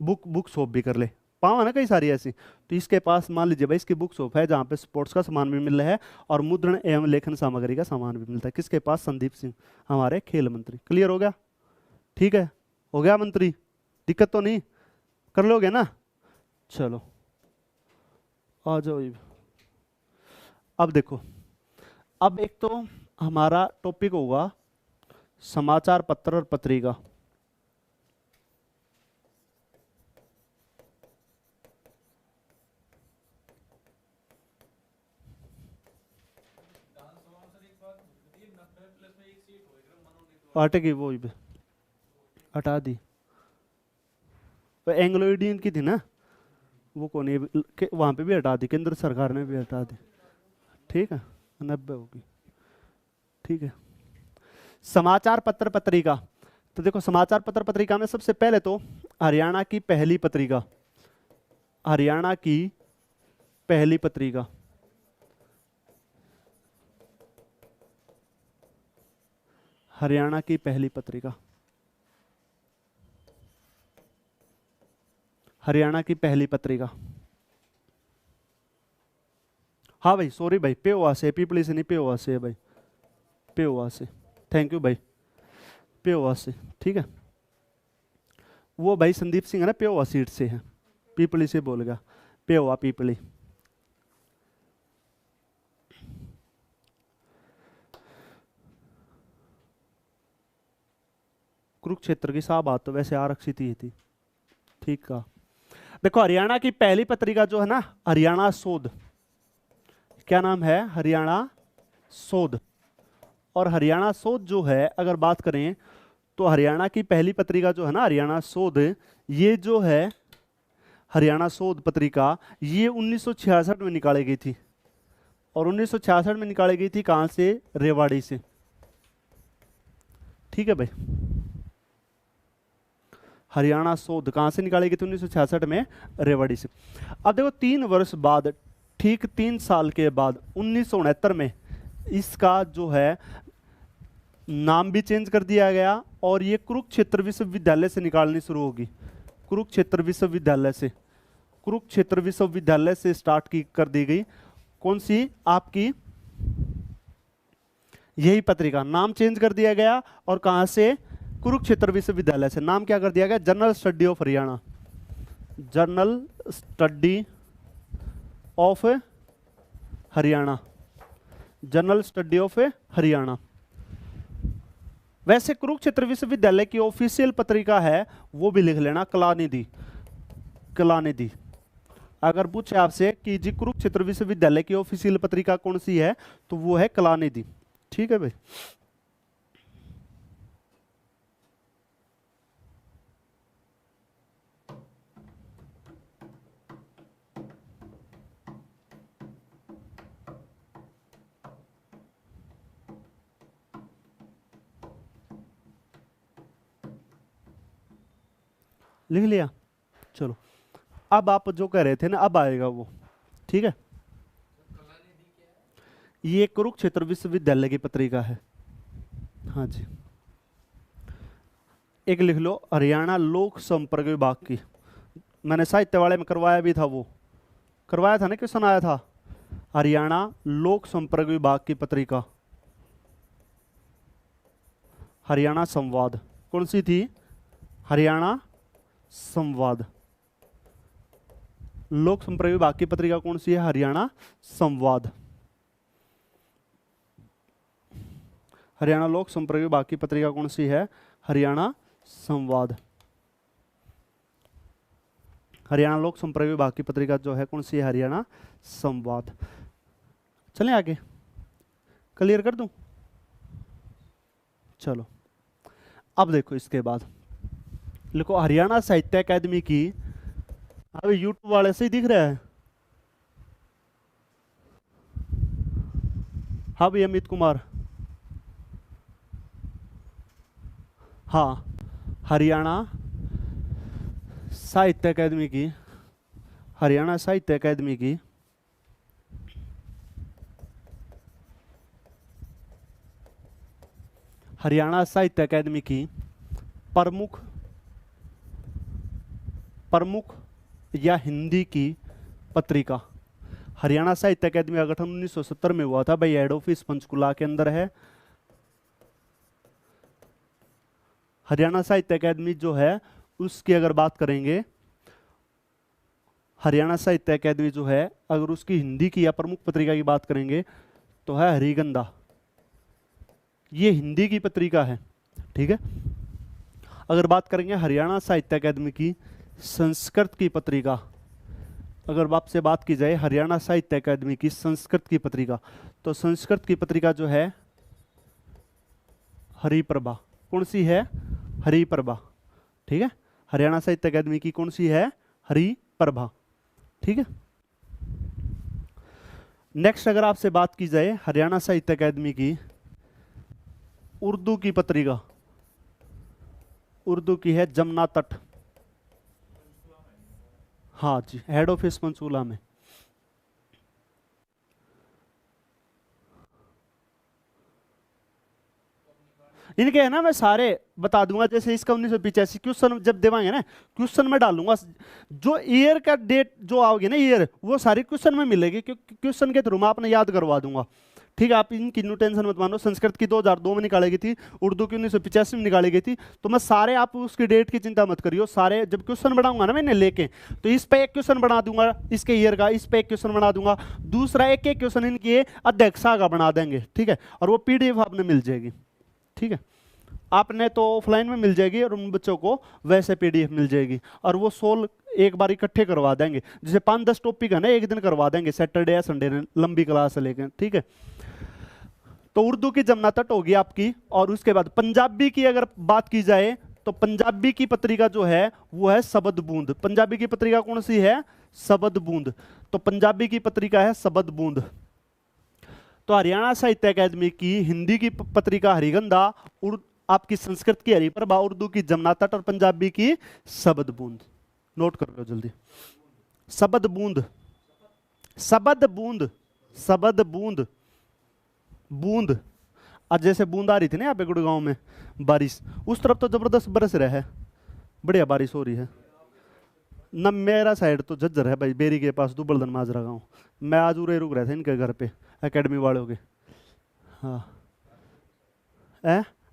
बुक शॉप भी कर ले। पावा ना कई सारी ऐसी, तो इसके पास मान लीजिए भाई इसकी बुक शॉप है जहाँ पे स्पोर्ट्स का सामान भी मिल रहा है और मुद्रण एवं लेखन सामग्री का सामान भी मिलता है। किसके पास, संदीप सिंह, हमारे खेल मंत्री। क्लियर हो गया, ठीक है, हो गया मंत्री, दिक्कत तो नहीं, कर लोगे ना। चलो आ जाओ। अब देखो, अब एक तो हमारा टॉपिक होगा समाचार पत्र और पत्रिका। हटेगी वो भी हटा दी, एंग्लो इंडियन की थी ना वो, कौन है वहां पे भी हटा दी, केंद्र सरकार ने भी हटा दी। ठीक है, 90 होगी। ठीक है, समाचार पत्र पत्रिका। तो देखो समाचार पत्र पत्रिका में सबसे पहले तो हरियाणा की पहली पत्रिका, हरियाणा की पहली पत्रिका, हरियाणा की पहली पत्रिका, हरियाणा की पहली पत्रिका। हाँ भाई सॉरी भाई, पेओवा से, पीपली से नहीं, पेओवा से है भाई, पेओवा से। थैंक यू भाई, पेओवा से। ठीक है, वो भाई संदीप सिंह है ना, पेओवा सीट से है, पीपली से बोल गया, पेओवा पीपली। कुरुक्षेत्र की सा बात तो वैसे आरक्षित ही थी। ठीक है, देखो हरियाणा की पहली पत्रिका जो है ना, हरियाणा शोध, क्या नाम है, हरियाणा शोध। और हरियाणा शोध जो है अगर बात करें तो हरियाणा की पहली पत्रिका जो है ना, हरियाणा शोध, ये जो है हरियाणा शोध पत्रिका, ये 1966 में निकाली गई थी। और 1966 में निकाली गई थी कहां से, रेवाड़ी से। ठीक है भाई, हरियाणा शोध कहां से निकाली गई थी, 1966 में रेवाड़ी से। अब देखो 3 वर्ष बाद, ठीक 3 साल के बाद 1969 में इसका जो है नाम भी चेंज कर दिया गया और ये कुरुक्षेत्र विश्वविद्यालय से निकालनी शुरू होगी। कुरुक्षेत्र विश्वविद्यालय से, कुरुक्षेत्र विश्वविद्यालय से स्टार्ट की कर दी गई कौन सी आपकी यही पत्रिका, नाम चेंज कर दिया गया और कहां से, कुरुक्षेत्र विश्वविद्यालय से। नाम क्या कर दिया गया, general study of Haryana, general study of Haryana, general study of Haryana. वैसे कुरुक्षेत्र विश्वविद्यालय की ऑफिशियल पत्रिका है वो भी लिख लेना, कलानिधि, कलानिधि। अगर पूछे आपसे कि जी कुरुक्षेत्र विश्वविद्यालय की ऑफिशियल पत्रिका कौन सी है, तो वो है कलानिधि। ठीक है भाई, लिख लिया। चलो अब आप जो कह रहे थे ना, अब आएगा वो। ठीक है, ये कुरुक्षेत्र विश्वविद्यालय की पत्रिका है। हाँ जी, एक लिख लो, हरियाणा लोक संपर्क विभाग की। मैंने साहित्य वाले में करवाया भी था, वो करवाया था ना, क्वेश्चन आया था। हरियाणा लोक संपर्क विभाग की पत्रिका, हरियाणा संवाद, कौन सी थी, हरियाणा संवाद। लोक संपर्क विभाग की पत्रिका कौन सी है, हरियाणा संवाद। हरियाणा लोक संपर्क विभाग की पत्रिका कौन सी है, हरियाणा संवाद। हरियाणा लोक संपर्क विभाग की पत्रिका जो है कौन सी है, हरियाणा संवाद। चलें आगे, क्लियर कर दूं। चलो अब देखो इसके बाद लिखो, हरियाणा साहित्य अकादमी की, अभी यूट्यूब वाले से ही दिख रहा है। हाँ भाई अमित कुमार, हाँ हरियाणा साहित्य अकादमी की, हरियाणा साहित्य अकादमी की हरियाणा साहित्य अकादमी की प्रमुख प्रमुख या हिंदी की पत्रिका। हरियाणा साहित्य अकादमी का गठन 1970 में हुआ था भाई, हेड ऑफिस पंचकुला के अंदर है। हरियाणा साहित्य अकादमी जो है उसकी अगर बात करेंगे, हरियाणा साहित्य अकादमी जो है अगर उसकी हिंदी की या प्रमुख पत्रिका की बात करेंगे तो है हरिगंधा, ये हिंदी की पत्रिका है। ठीक है, अगर बात करेंगे हरियाणा साहित्य अकादमी की संस्कृत की पत्रिका, अगर आपसे बात की जाए हरियाणा साहित्य अकादमी की संस्कृत की पत्रिका, तो संस्कृत की पत्रिका जो है हरिप्रभा, कौन सी है, हरिप्रभा। ठीक है, हरियाणा साहित्य अकादमी की कौन सी है, हरिप्रभा। ठीक है, नेक्स्ट अगर आपसे बात की जाए हरियाणा साहित्य अकादमी की उर्दू की पत्रिका, उर्दू की है जमुना तट। हाँ जी, हेड ऑफिस पंचकूला में। इनके है ना मैं सारे बता दूंगा, जैसे इसका 1985 क्वेश्चन जब देवाएंगे ना, क्वेश्चन में डालूंगा, जो ईयर का डेट जो आओगे ना ईयर, वो सारी क्वेश्चन में मिलेगी, क्योंकि क्वेश्चन के थ्रू मैं आपने याद करवा दूंगा। ठीक है, आप इनकी नो टेंशन मत मानो। संस्कृत की 2002 में निकाली गई थी, उर्दू की 1985 में निकाली गई थी, तो मैं सारे, आप उसकी डेट की चिंता मत करियो, सारे जब क्वेश्चन बनाऊंगा ना मैंने लेके, तो इस पे एक क्वेश्चन बना दूंगा इसके ईयर का, इस पे एक क्वेश्चन बना दूंगा, दूसरा एक एक क्वेश्चन इनके अध्यक्षा का बना देंगे। ठीक है, और वो PDF आपने मिल जाएगी। ठीक है, आपने तो ऑफलाइन में मिल जाएगी और उन बच्चों को वैसे पीडीएफ मिल जाएगी, और वो 16 एक बार इकट्ठे करवा देंगे, जैसे 5-10 टॉपिक है ना, एक दिन करवा देंगे, सैटरडे या संडे में, लंबी क्लास है लेकिन, ठीक है। तो उर्दू की जमुना तट होगी आपकी, और उसके बाद पंजाबी की अगर बात की जाए तो पंजाबी की पत्रिका जो है वो है शबद बूंद। पंजाबी की पत्रिका कौन सी है? शबद बूंद। तो पंजाबी की पत्रिका है शबद बूंद। तो हरियाणा साहित्य अकादमी की हिंदी की पत्रिका हरिगंधा, आपकी संस्कृत की हरिप्रभा, उर्दू की जमुना तट, और पंजाबी की शबद बूंद। नोट कर लो जल्दी, शबद बूंद, शबद बूंद, शबद बूंद, बूंद। आज जैसे बूंद आ रही थी ना यहाँ पे गुड़गांव में बारिश, उस तरफ तो जबरदस्त बरस रहा है, बढ़िया बारिश हो रही है न। मेरा साइड तो झज्जर है भाई, बेरी के पास दुबलदन माजरा गाँव। मैं आज उरे रुक रहा था इनके घर पे, एकेडमी वालों के। हाँ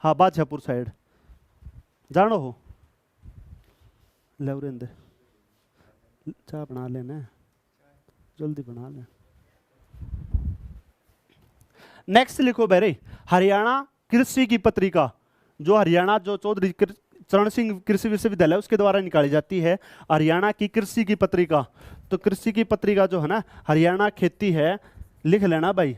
हाँ, बादशाहपुर साइड जानो हो, ले उरेंदे चाय बना लेना, जल्दी बना ले। नेक्स्ट लिखो बेरे, हरियाणा कृषि की पत्रिका, जो हरियाणा जो चौधरी चरण सिंह कृषि विश्वविद्यालय उसके द्वारा निकाली जाती है, हरियाणा की कृषि की पत्रिका। तो कृषि की पत्रिका जो है ना, हरियाणा खेती है, लिख लेना भाई,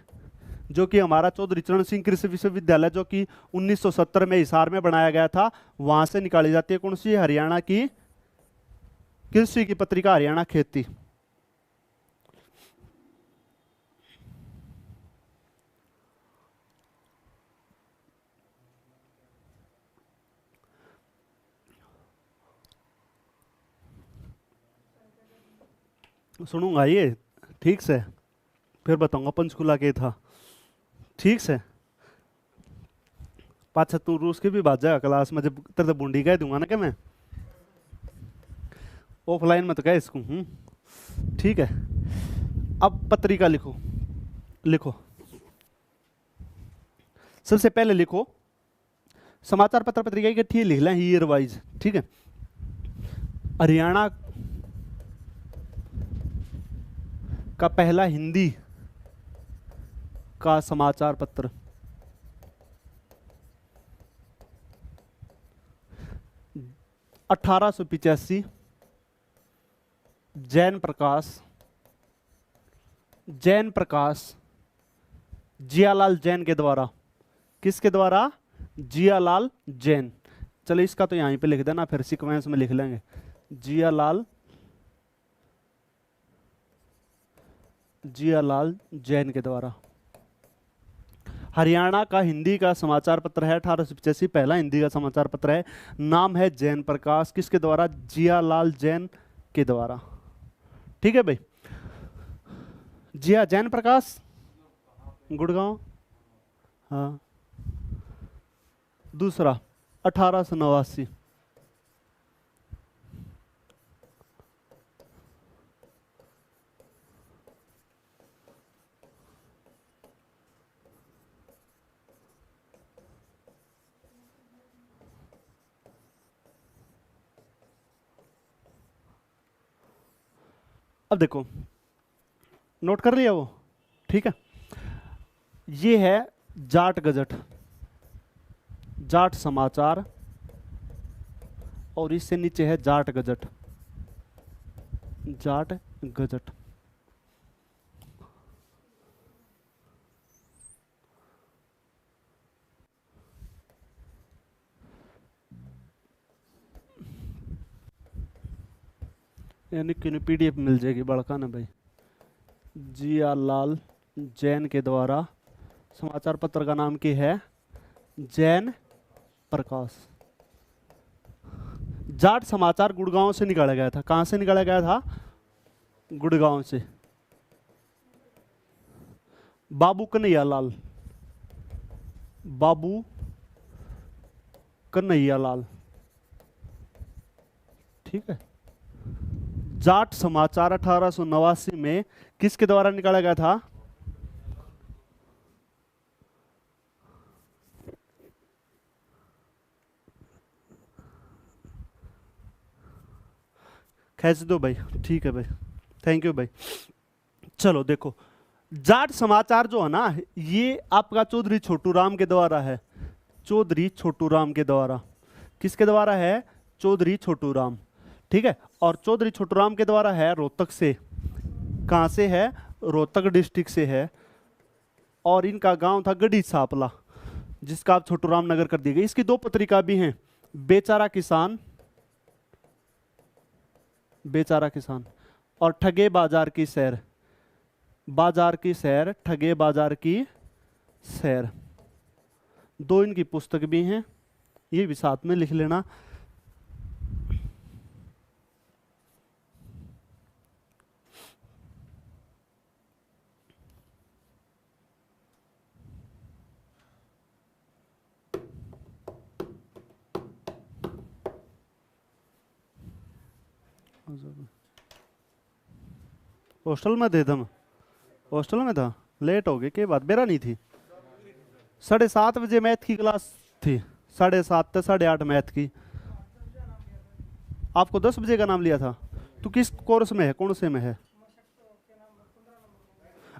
जो कि हमारा चौधरी चरण सिंह कृषि विश्वविद्यालय जो कि 1970 में हिसार में बनाया गया था, वहां से निकाली जाती है। कौन सी? हरियाणा की कृषि की पत्रिका, हरियाणा खेती। सुनूंगा ये ठीक से, फिर बताऊंगा पंचकुला के था, ठीक से। पाछा तू रूस की भी बात जाएगा क्लास में, जब तेरे बूंदी कह दूंगा ना कि मैं ऑफलाइन में तो कह इसको। ठीक है, अब पत्रिका लिखो, लिखो सबसे पहले लिखो समाचार पत्र पत्रिका इकट्ठी लिख लें ईयर वाइज, ठीक है। हरियाणा का पहला हिंदी का समाचार पत्र 1885 जैन प्रकाश, जैन प्रकाश जियालाल जैन के द्वारा। किसके द्वारा? जियालाल जैन। चलो इसका तो यहीं पे लिख देना, फिर सीक्वेंस में लिख लेंगे। जियालाल जैन के द्वारा हरियाणा का हिंदी का समाचार पत्र है 1885, पहला हिंदी का समाचार पत्र है। नाम है जैन प्रकाश, किसके द्वारा? जियालाल जैन के द्वारा। ठीक है भाई, जिया जैन प्रकाश, गुड़गांव। हाँ, दूसरा 1889। अब देखो, नोट कर लिया वो? ठीक है, ये है जाट गजट, जाट समाचार, और इससे नीचे है जाट गजट, जाट गजट। यानी कि पीडीएफ मिल जाएगी बड़का ना भाई। जियालाल जैन के द्वारा समाचार पत्र का नाम क्या है? जैन प्रकाश। जाट समाचार गुड़गांव से निकाला गया था। कहां से निकाला गया था? गुड़गांव से। बाबू कन्हैयालाल, बाबू कन्हैयालाल, ठीक है। जाट समाचार 1889 में किसके द्वारा निकाला गया था? खींच दो भाई, ठीक है भाई, थैंक यू भाई। चलो देखो, जाट समाचार जो है ना, ये आपका चौधरी छोटू राम के द्वारा है। चौधरी छोटू राम के द्वारा। किसके द्वारा है? चौधरी छोटू राम। ठीक है, और चौधरी छोटू राम के द्वारा है रोहतक से। कहाँ से है? रोहतक डिस्ट्रिक्ट से है। और इनका गांव था गढ़ी सापला, जिसका आप छोटू राम नगर कर दिए गए। इसकी 2 पत्रिका भी हैं, बेचारा किसान, बेचारा किसान, और ठगे बाजार की सैर, बाजार की सैर, ठगे बाजार की सैर। 2 इनकी पुस्तक भी हैं, ये भी साथ में लिख लेना। हॉस्टल में थे तुम? हॉस्टल में था, लेट हो गए, क्या बात? बेरा नहीं थी? 7:30 बजे मैथ की क्लास थी, 7:30 से 8:30 मैथ की। आपको 10 बजे का नाम लिया था। तू किस कोर्स में है, कौन से में है?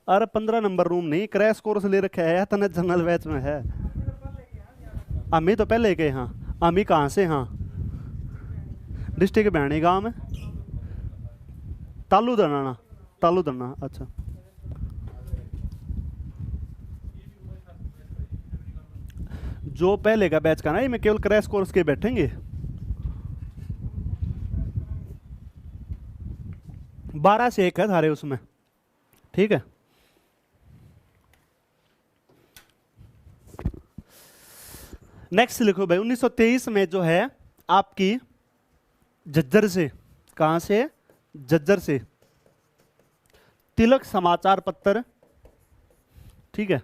अरे 15 नंबर रूम नहीं, क्रैश कोर्स ले रखा है, तने जनरल बैच में है। अम्मी तो पहले गए। हाँ, अम्मी कहाँ से? हाँ, डिस्ट्रिक्ट बयानी गांव में, तालू दनाना, तालू दन्ना। अच्छा, जो पहले का बैच का ना, ये में केवल क्रैश कोर्स के बैठेंगे। 12 से 1 है सारे उसमें। ठीक है, नेक्स्ट लिखो भाई। 1923 में जो है आपकी झज्जर से, कहां से? झज्जर से, तिलक समाचार पत्र, ठीक है,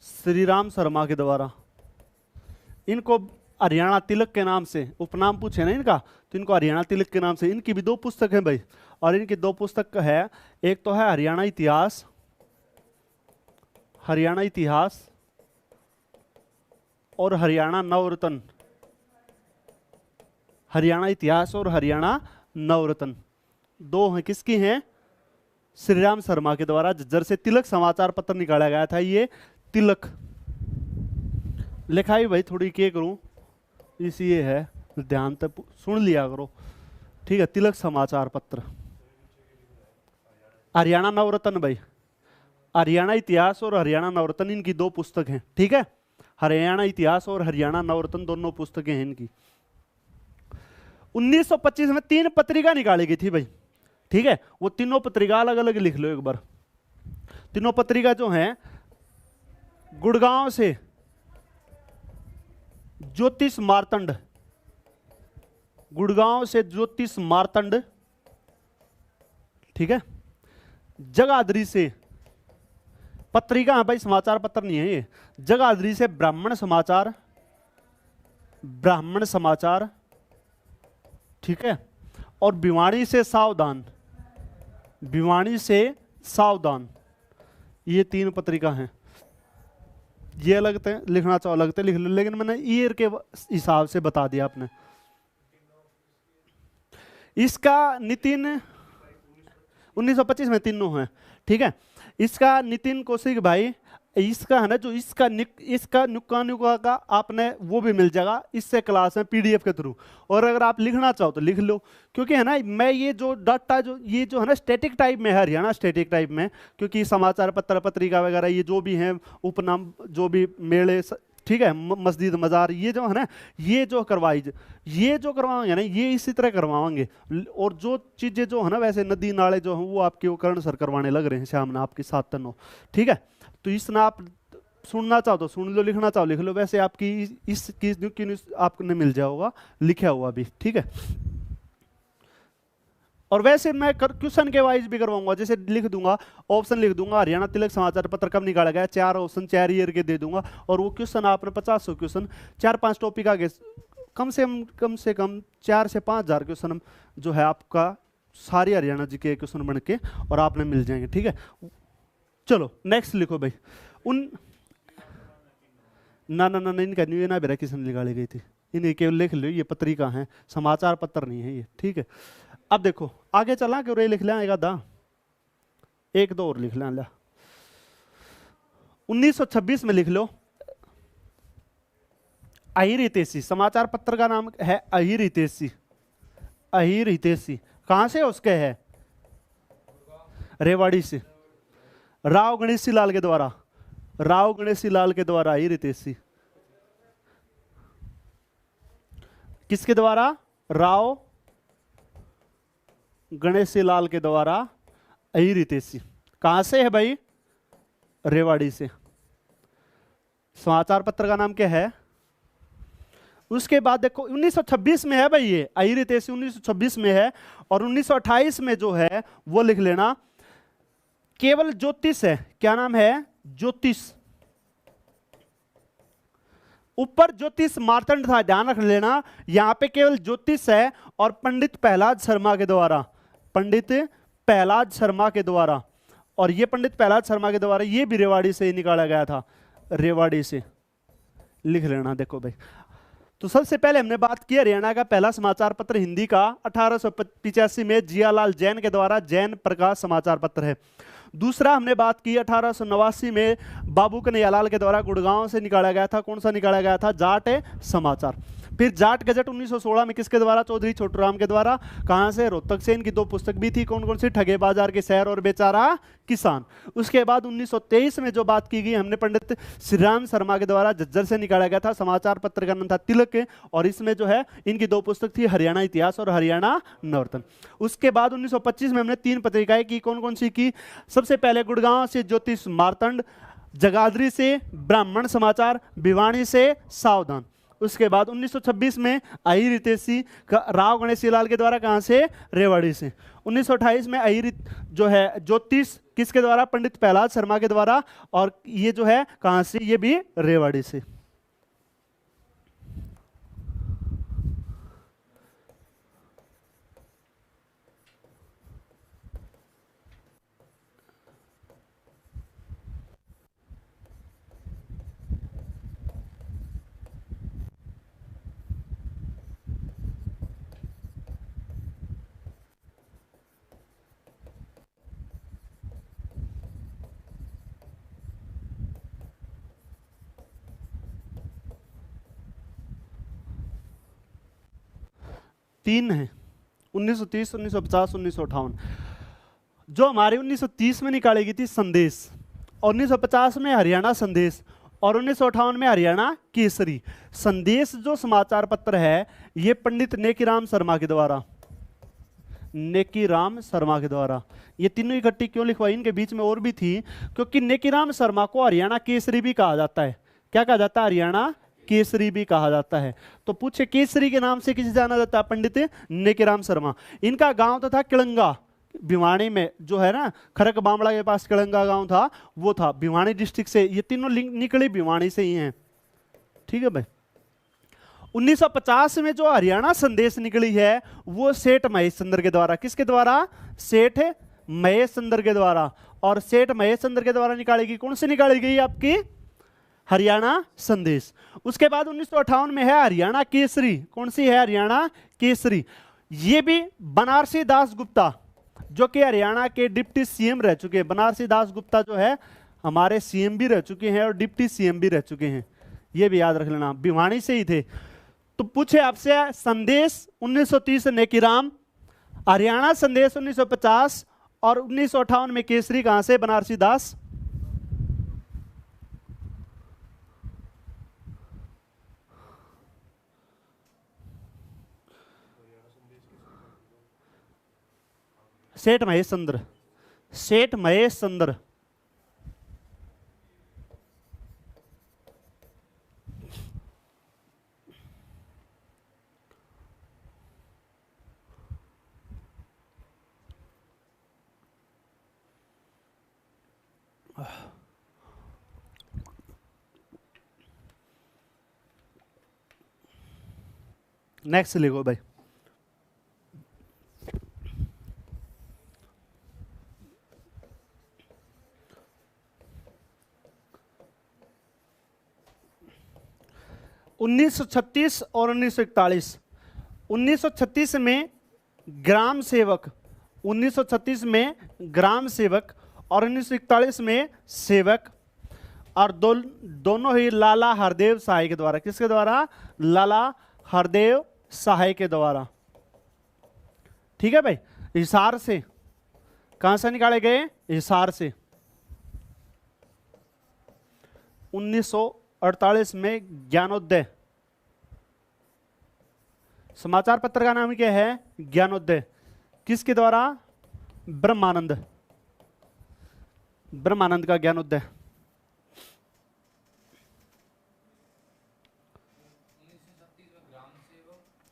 श्री राम शर्मा के द्वारा। इनको हरियाणा तिलक के नाम से उपनाम पूछे ना इनका, तो इनको हरियाणा तिलक के नाम से। इनकी भी 2 पुस्तक है भाई, और इनकी 2 पुस्तक है। एक तो है हरियाणा इतिहास, हरियाणा इतिहास, और हरियाणा नवरत्न। हरियाणा इतिहास और हरियाणा नवरत्न 2 हैं। किसकी हैं? श्री राम शर्मा के द्वारा झज्जर से तिलक समाचार पत्र निकाला गया था। ये तिलक लिखाई भाई थोड़ी क्या करूं, इसी ये है, ध्यान तक सुन लिया करो। ठीक है, तिलक समाचार पत्र, हरियाणा नवरत्न भाई, हरियाणा इतिहास और हरियाणा नवरत्न इनकी 2 पुस्तक हैं। ठीक है, हरियाणा इतिहास और हरियाणा नवरत्न दोनों पुस्तकें हैं इनकी। 1925 में 3 पत्रिका निकाली गई थी भाई। ठीक है, वो तीनों पत्रिका अलग अलग लिख लो एक बार। तीनों पत्रिका जो हैं, गुड़गांव से ज्योतिष मार्तंड, गुड़गांव से ज्योतिष मार्तंड, ठीक है, जगाधरी से, पत्रिका है भाई, समाचार पत्र नहीं है ये, जगाधरी से ब्राह्मण समाचार, ब्राह्मण समाचार, ठीक है, और भिवाड़ी से सावधान, भिवाड़ी से सावधान। ये 3 पत्रिका हैं। ये लगते हैं, लिखना चाहो लगते लिख लो, लेकिन मैंने ईयर के हिसाब से बता दिया आपने। इसका नितिन 1925 में तीनों है। ठीक है, इसका नितिन कौशिक भाई, इसका है ना जो इसका नुक्का का आपने वो भी मिल जाएगा इससे क्लास में पीडीएफ के थ्रू। और अगर आप लिखना चाहो तो लिख लो, क्योंकि है ना मैं ये जो डाटा ये जो है ना स्टैटिक टाइप में है, हरियाणा स्टैटिक टाइप में, क्योंकि समाचार पत्र पत्रिका वगैरह ये जो भी हैं उपनाम, जो भी मेले, ठीक है, मस्जिद मजार, ये जो है ना ये जो करवाएंगे ना ये इसी तरह करवाएंगे। और जो चीज़ें जो है ना वैसे नदी नाले जो हैं वो आपके वो कर्ण सर करवाने लग रहे हैं सामने आपके साथ तनो। ठीक है, तो इसमें आप सुनना चाहो तो सुन लो, लिखना चाहो लिख लो। वैसे आपकी इस आपने मिल जाओगा लिखा हुआ भी। ठीक है, और वैसे मैं क्वेश्चन के वाइज भी करवाऊंगा, जैसे लिख दूंगा, ऑप्शन लिख दूंगा, हरियाणा तिलक समाचार पत्र कब निकाला गया, 4 ऑप्शन 4 ईयर के दे दूंगा। और वो क्वेश्चन आपने 50 क्वेश्चन 4-5 टॉपिक आगे कम से कम 4 से 5 हज़ार क्वेश्चन जो है आपका सारे हरियाणा जी के क्वेश्चन बन के और आपने मिल जाएंगे। ठीक है, चलो नेक्स्ट लिखो भाई। ना इनका न्यू ना बेरा किसने निकाली गई थी, इन्हें केवल लिख लो, ये पत्रिका है, समाचार पत्र नहीं है ये। ठीक है, अब देखो आगे चला क्यों रे लिख लें एक आधा, 1-2 और लिख लें। 1926 में लिख लो, अहिर हितैषी, समाचार पत्र का नाम है अहिर हितैषी। अहिर हितैषी कहां से उसके है? रेवाड़ी से, राव गणेशी लाल के द्वारा, राव गणेशी लाल के द्वारा अहिर हितैषी। किसके द्वारा? राव गणेशी लाल के द्वारा अहिर हितैषी। कहां से है भाई? रेवाड़ी से। समाचार पत्र का नाम क्या है? उसके बाद देखो 1926 में है भाई, ये अहिर हितैषी 1926 में है। और 1928 में जो है वो लिख लेना, केवल ज्योतिष है। क्या नाम है? ज्योतिष। ऊपर ज्योतिष मार्तंड था, ध्यान रख लेना, यहां पे केवल ज्योतिष है। और पंडित प्रहलाद शर्मा के द्वारा, पंडित प्रहलाद शर्मा के द्वारा, और ये पंडित प्रहलाद शर्मा के द्वारा, ये भी रेवाड़ी से ही निकाला गया था, रेवाड़ी से लिख लेना। देखो भाई, तो सबसे पहले हमने बात की हरियाणा का पहला समाचार पत्र हिंदी का 1885 में जियालाल जैन के द्वारा जैन प्रकाश समाचार पत्र है। दूसरा हमने बात की 1889 में बाबू कन्हैयालाल के द्वारा गुड़गांव से निकाला गया था। कौन सा निकाला गया था? जाट समाचार। फिर जाट गजट 1916 में किसके द्वारा? चौधरी छोटूराम के द्वारा। कहां से? रोहतक से। इनकी दो पुस्तक भी थी, कौन कौन सी? ठगे बाजार के शहर और बेचारा किसान। उसके बाद 1923 में जो बात की गई हमने पंडित श्रीराम शर्मा के द्वारा झज्जर से निकाला गया था। समाचार पत्र का नाम था तिलक, और इसमें जो है इनकी दो पुस्तक थी, हरियाणा इतिहास और हरियाणा नवरत्न। उसके बाद 1925 में हमने 3 पत्रिकाएं की, कौन कौन सी की? सबसे पहले गुड़गांव से ज्योतिष मार्तंड, जगाधरी से ब्राह्मण समाचार, भिवानी से सावधान। उसके बाद 1926 में अहिर हितैषी राव गणेशी लाल के द्वारा, कहां से? रेवाड़ी से। 1928 में अहिर जो है ज्योतिष किसके द्वारा? पंडित प्रहलाद शर्मा के द्वारा, और ये जो है कहां से? ये भी रेवाड़ी से। तीन है, 1930, 1950, 1958। जो हमारी 1930 में निकाली गई थी संदेश, और 1950 में हरियाणा संदेश, और 1958 में हरियाणा केसरी। संदेश जो समाचार पत्र है ये पंडित नेकीराम शर्मा के द्वारा, नेकीराम शर्मा के द्वारा। ये तीनों इकट्ठी क्यों लिखवाई? इनके बीच में और भी थी, क्योंकि नेकीराम शर्मा को हरियाणा केसरी भी कहा जाता है। क्या कहा जाता है? हरियाणा केसरी भी कहा जाता है। तो पूछे केसरी के नाम से किसे जाना जाता है? पंडित नेकीराम शर्मा। इनका गांव तो था किलंगा, भिवानी में जो है ना, खरक बामड़ा के पास किलंगा गांव था, वो था भिवानी डिस्ट्रिक्ट से। ये तीनों लिंक निकले भिवानी से ही हैं, ठीक है भाई। 1950 में जो हरियाणा संदेश निकली है वो सेठ महेश चंद्र के द्वारा। किसके द्वारा? सेठ महेश चंद्र के द्वारा। और सेठ महेश चंद्र के द्वारा निकाली गई, कौन सी निकाली गई? आपकी हरियाणा संदेश। उसके बाद 1958 में है हरियाणा केसरी। कौन सी है? हरियाणा केसरी। ये भी बनारसी दास गुप्ता, जो कि हरियाणा के डिप्टी सीएम रह चुके हैं। बनारसी दास गुप्ता जो है हमारे सीएम भी रह चुके हैं और डिप्टी सीएम भी रह चुके हैं, ये भी याद रख लेना, भिवानी से ही थे। तो पूछे आपसे संदेश 1930 नेकीराम, हरियाणा संदेश 1950, और 1958 में केसरी कहां से? बनारसी दास। सेठ महेश चंद्र, सेठ महेश चंद्र। नेक्स्ट लिखो भाई। (1936) और 1941। 1936 में ग्राम सेवक, 1936 में ग्राम सेवक और 1941 में सेवक। और दोनों ही लाला हरदेव सहाय के द्वारा। किसके द्वारा? लाला हरदेव सहाय के द्वारा। ठीक है भाई। हिसार से, कहां से निकाले गए? हिसार से। 1948 में ज्ञानोदय, समाचार पत्र का नाम क्या है? ज्ञानोदय। किसके द्वारा? ब्रह्मानंद, ब्रह्मानंद का ज्ञानोदय।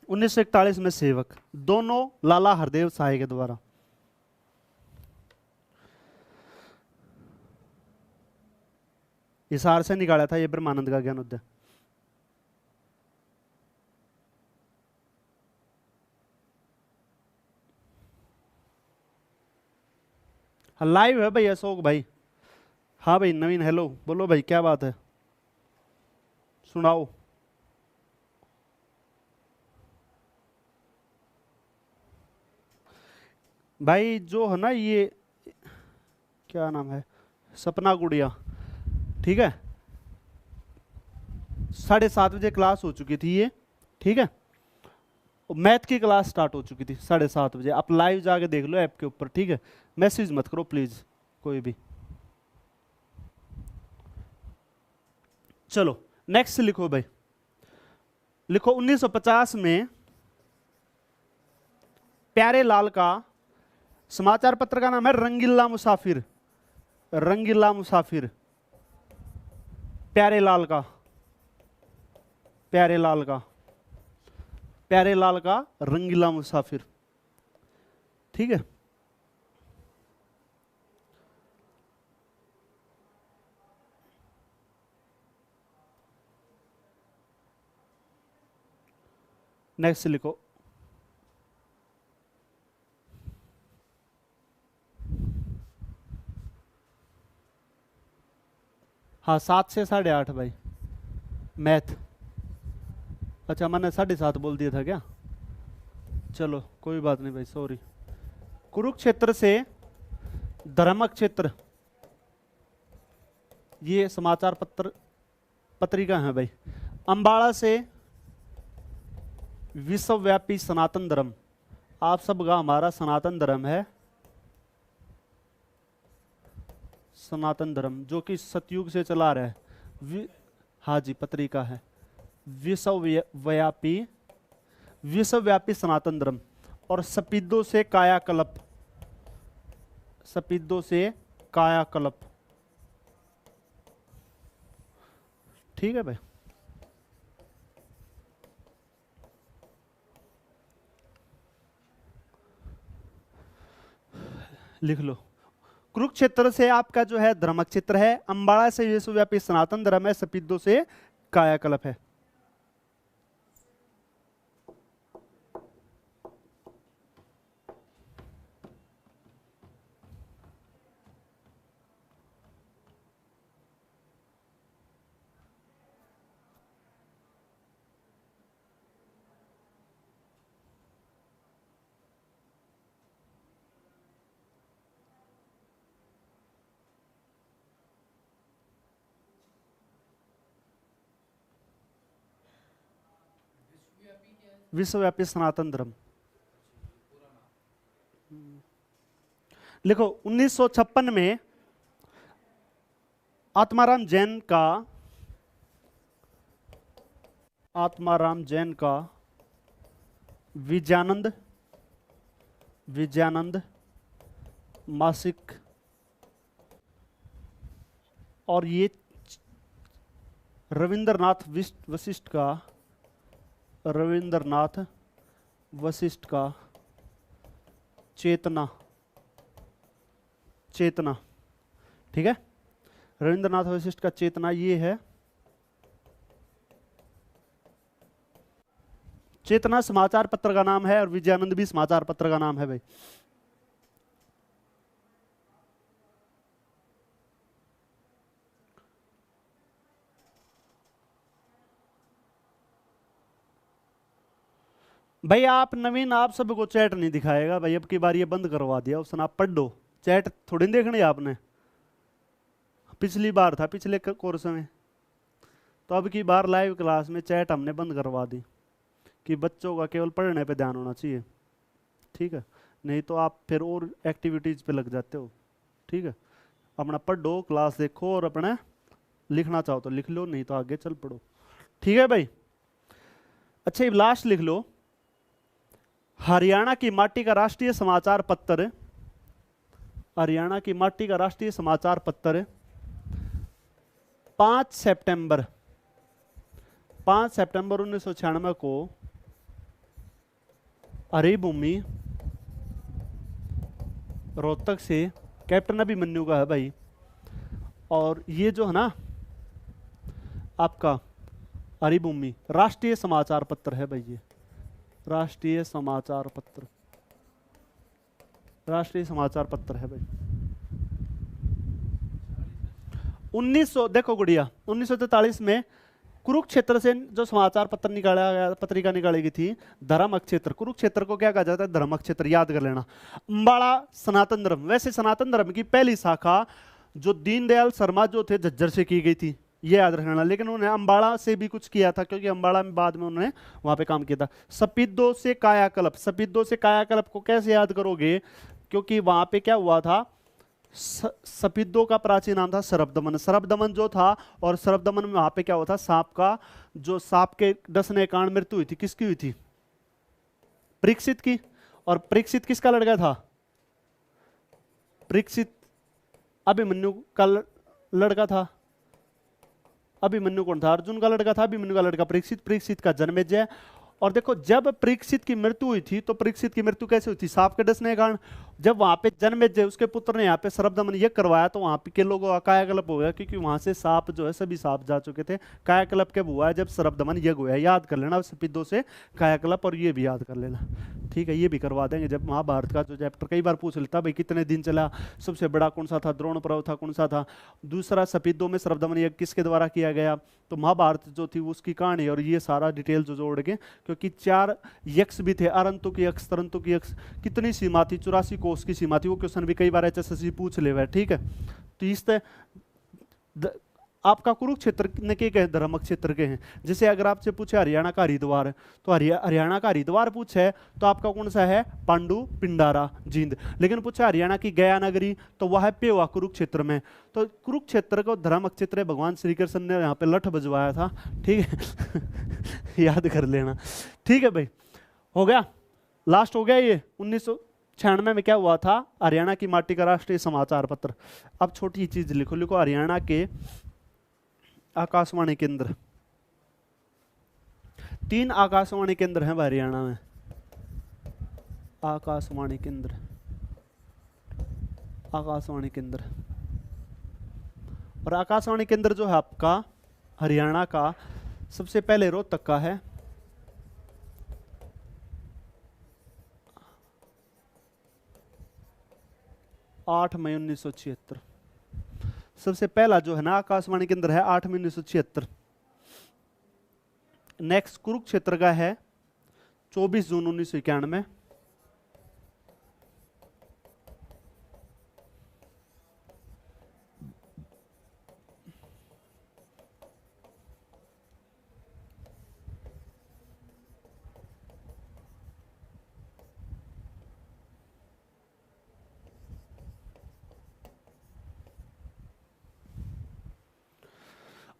1941 में सेवक, दोनों लाला हरदेव सहाय के द्वारा। हिसार से निकाला था ये ब्रह्मानंद का ज्ञानोदय। लाइव है भाई अशोक भाई। हाँ भाई नवीन, हेलो, बोलो भाई क्या बात है, सुनाओ। भाई जो है ना ये क्या नाम है, सपना गुड़िया, ठीक है, 7:30 बजे क्लास हो चुकी थी ये, ठीक है। मैथ की क्लास स्टार्ट हो चुकी थी 7:30 बजे। आप लाइव जाके देख लो ऐप के ऊपर, ठीक है। मैसेज मत करो प्लीज कोई भी। चलो नेक्स्ट लिखो भाई, लिखो 1950 में प्यारे लाल का समाचार पत्र का नाम है रंगीला मुसाफिर। रंगीला मुसाफिर, प्यारे लाल का, प्यारे लाल का, प्यारे लाल का रंगीला मुसाफिर, ठीक है। नेक्स्ट लिखो, हाँ 7 से 8:30 भाई मैथ। अच्छा मैंने 7:30 बोल दिया था क्या? चलो कोई बात नहीं भाई, सॉरी। कुरुक्षेत्र से धर्मक क्षेत्र, ये समाचार पत्र पत्रिका है भाई। अंबाला से विश्वव्यापी सनातन धर्म, आप सबका हमारा सनातन धर्म है, सनातन धर्म जो कि सतयुग से चला रहा है। हाँ जी पत्रिका है। विश्वव्यापी, विश्वव्यापी सनातन धर्म। और सपिद्दो से कायाकल्प, सपिद्दो से कायाकल्प, ठीक है भाई। लिख लो, कुरुक्षेत्र से आपका जो है धर्मक क्षेत्र है, अंबाला से विश्वव्यापी सनातन धर्म है, सपिद्दो से कायाकल्प है। विश्वव्यापी सनातन धर्म लिखो। 1956 में आत्माराम जैन का, आत्माराम जैन का विजयानंद, विजयानंद मासिक, और ये रविंद्रनाथ वशिष्ठ का, रविंद्रनाथ वशिष्ठ का चेतना, चेतना, ठीक है। रविंद्रनाथ वशिष्ठ का चेतना ये है। चेतना समाचार पत्र का नाम है और विजयानंद भी समाचार पत्र का नाम है भाई। भाई आप नवीन, आप सबको चैट नहीं दिखाएगा भाई, अब की बार ये बंद करवा दिया उसने। आप पढ़ दो, चैट थोड़ी देखनी आपने, पिछली बार था पिछले कोर्स में, तो अब की बार लाइव क्लास में चैट हमने बंद करवा दी कि बच्चों का केवल पढ़ने पे ध्यान होना चाहिए, ठीक है, नहीं तो आप फिर और एक्टिविटीज पे लग जाते हो, ठीक है। अपना पढ़ो, क्लास देखो, और अपना लिखना चाहो तो लिख लो, नहीं तो आगे चल पड़ो, ठीक है भाई। अच्छा, ये लास्ट लिख लो, हरियाणा की माटी का राष्ट्रीय समाचार पत्र, हरियाणा की माटी का राष्ट्रीय समाचार पत्र 5 सितंबर 1996 को हरिभूमि रोहतक से कैप्टन अभिमन्यु का है भाई। और ये जो है ना आपका हरिभूमि राष्ट्रीय समाचार पत्र है भाई, ये राष्ट्रीय समाचार पत्र, राष्ट्रीय समाचार पत्र है भाई। 1900 देखो गुड़िया, 1943 में कुरुक्षेत्र से जो समाचार पत्र निकाला गया, पत्रिका निकाली गई थी, धर्म क्षेत्र, कुरुक्षेत्र को क्या कहा जाता है, धर्म क्षेत्र, याद कर लेना। अंबाड़ा सनातन धर्म, वैसे सनातन धर्म की पहली शाखा जो दीनदयाल शर्मा जो थे झज्जर से की गई थी, ये याद रखना, लेकिन उन्होंने अंबाड़ा से भी कुछ किया था, क्योंकि अंबाड़ा में बाद में उन्होंने वहां पे काम किया था। सपिद्दो से कायाकल्प, सपिद्दो से कायाकल्प को कैसे याद करोगे, क्योंकि वहां पे क्या हुआ था, सपिद्दो का प्राचीन नाम था सरबदमन, सरबदमन जो था, और सरबदमन में वहां पे क्या हुआ था, सांप का, जो सांप के डसने के कारण मृत्यु हुई थी, किसकी हुई थी, परीक्षित की। और परीक्षित किसका लड़का था, परीक्षित अभिमन्यु का लड़का था। अभिमन्यु कौन था, अर्जुन का लड़का था, अभिमन्यु का लड़का परीक्षित, परीक्षित का जन्मेजय। और देखो जब परीक्षित की मृत्यु हुई थी, तो परीक्षित की मृत्यु कैसे हुई थी, सांप के डसने के कारण। जब वहां पे जन्मेजय उसके पुत्र ने यहाँ पे सरबदमन यज्ञ करवाया, तो वहां पे के लोगों का कायाकल्प हो गया, क्योंकि वहां से सांप जो है सभी सांप जा चुके थे। कायाकल्प कब हुआ है, जब सरबदमन यज्ञ हुआ है, याद कर लेना, सपिद्दो से कायाकल्प, और ये भी याद कर लेना, ठीक है, ये भी करवा देंगे जब महाभारत का जो चैप्टर कई बार पूछ लेता भाई कितने दिन चला, सबसे बड़ा कौन सा था, द्रोण पर्व था, कौन सा था, दूसरा सपिद्दो में सरबदमन यज्ञ किसके द्वारा किया गया, तो महाभारत जो थी उसकी कहानी, और ये सारा डिटेल जो जोड़ के, क्योंकि 4 यक्ष भी थे, अरंतुक यक्ष, तरंतुक यक्ष, कितनी सीमा थी, 84 कोस की सीमा थी, वो क्वेश्चन भी कई बार एचएसएससी पूछ ले हुआ, ठीक है। तो इस आपका कुरुक्षेत्र ने के कहे, धर्म क्षेत्र के हैं। जैसे अगर आपसे पूछे हरियाणा का हरिद्वार, तो हरियाणा का हरिद्वार पूछे तो आपका कौन सा है, पांडु, पिंडारा, जींद। लेकिन पूछा हरियाणा की गया नगरी, तो वह है पेवा, कुरुक्षेत्र में। तो कुरुक्षेत्र को धर्म क्षेत्र भगवान श्री कृष्ण ने यहाँ पे लठ बजवाया था, ठीक है याद कर लेना, ठीक है भाई। हो गया, लास्ट हो गया ये। 1996 में क्या हुआ था, हरियाणा की माटी का राष्ट्रीय समाचार पत्र। अब छोटी चीज लिखो, लिखो हरियाणा के आकाशवाणी केंद्र, 3 आकाशवाणी केंद्र हैं हरियाणा में, आकाशवाणी केंद्र, आकाशवाणी केंद्र। और आकाशवाणी केंद्र जो है आपका हरियाणा का, सबसे पहले रोहतक का है, आठ मई 1976, सबसे पहला जो है ना आकाशवाणी केंद्र है 8 मई 1976। नेक्स्ट कुरुक्षेत्र का है 24 जून 1991।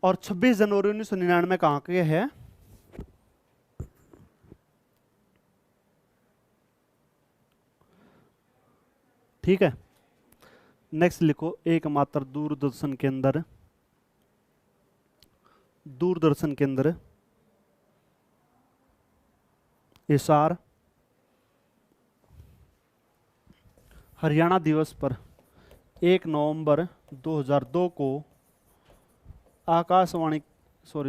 और 26 जनवरी 1999 कहां के है, ठीक है। नेक्स्ट लिखो, एकमात्र दूरदर्शन केंद्र, दूरदर्शन केंद्र हिसार, हरियाणा दिवस पर 1 नवंबर 2002 को आकाशवाणी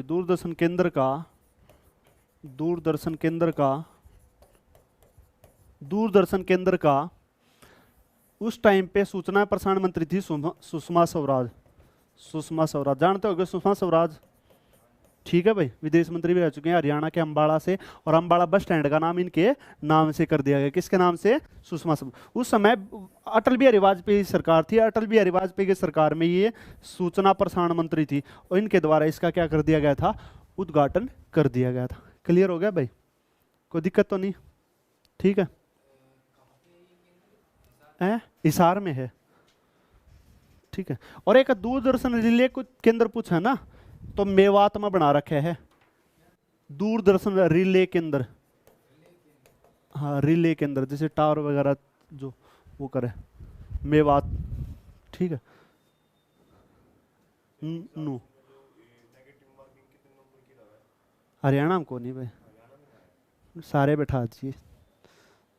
दूरदर्शन केंद्र का, दूरदर्शन केंद्र का उस टाइम पे सूचना प्रसारण मंत्री थी सुषमा स्वराज। सुषमा स्वराज जानते होगे, सुषमा स्वराज ठीक है भाई, विदेश मंत्री भी रह चुके हैं हरियाणा के अंबाला से, और अंबाला बस स्टैंड का नाम इनके नाम से कर दिया गया। किसके नाम से? सुषमा स्वराज। उस समय अटल बिहारी वाजपेयी की सरकार थी, अटल बिहारी वाजपेयी की सरकार में ये सूचना प्रसारण मंत्री थी, और इनके द्वारा इसका क्या कर दिया गया था? उद्घाटन कर दिया गया था। क्लियर हो गया भाई? कोई दिक्कत तो नहीं? ठीक है, हिसार में है। ठीक है, और एक दूरदर्शन रिले कुछ केंद्र पूछा ना, तो मेवात में बना रखे है दूरदर्शन रिले केंद्र। हाँ, रिले केंद्र जैसे टावर वगैरह जो वो करे, मेवात। ठीक है। नो, हरियाणा में को नहीं भाई, सारे बैठा दीजिए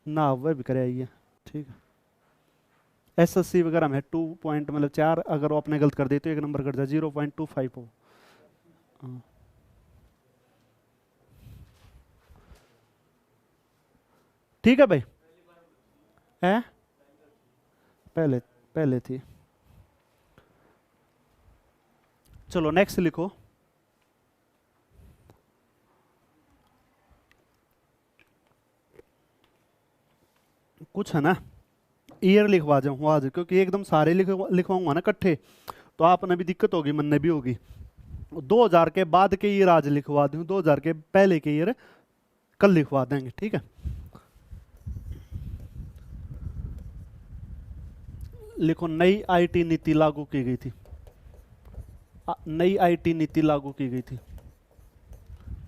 ना, वह भी करे आइए। ठीक है, एसएससी वगैरह में 2 पॉइंट मतलब 4, अगर वो अपने गलत कर दे तो 1 नंबर कर जाए, 0.25 हो। हाँ। ठीक है भाई, है पहले पहले थी। चलो नेक्स्ट लिखो। कुछ है ना, ईयर लिखवा जाऊँ आज, क्योंकि एकदम सारे लिखवाऊंगा ना इकट्ठे, तो आपने भी दिक्कत होगी, मन ने भी होगी। 2000 के बाद के ईयर आज लिखवा दूं, 2000 के पहले के ईयर कल लिखवा देंगे। ठीक है, लिखो, नई आईटी नीति लागू की गई थी। नई आईटी नीति लागू की गई थी।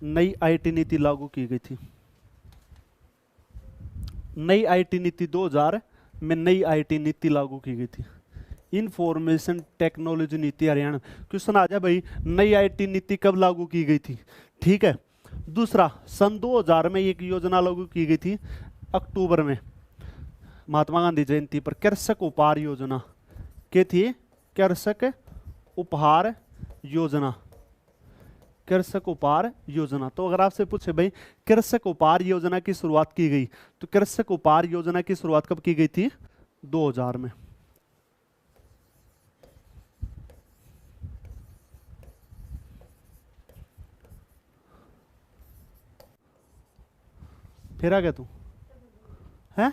नई आईटी नीति लागू की गई थी। नई आईटी नीति 2000 में नई आईटी नीति लागू की गई थी। इंफॉर्मेशन टेक्नोलॉजी नीति हरियाणा। क्वेश्चन आ जाए भाई, नई आईटी नीति कब लागू की गई थी? ठीक है। दूसरा, सन 2000 में एक योजना लागू की गई थी अक्टूबर में, महात्मा गांधी जयंती पर, कृषक उपहार योजना। क्या थी? कृषक उपहार योजना। कृषक उपहार योजना। तो अगर आपसे पूछे भाई कृषक उपहार योजना की शुरुआत की गई, तो कृषक उपहार योजना की शुरुआत कब की गई थी? 2000 में। फिर आ गया तू है?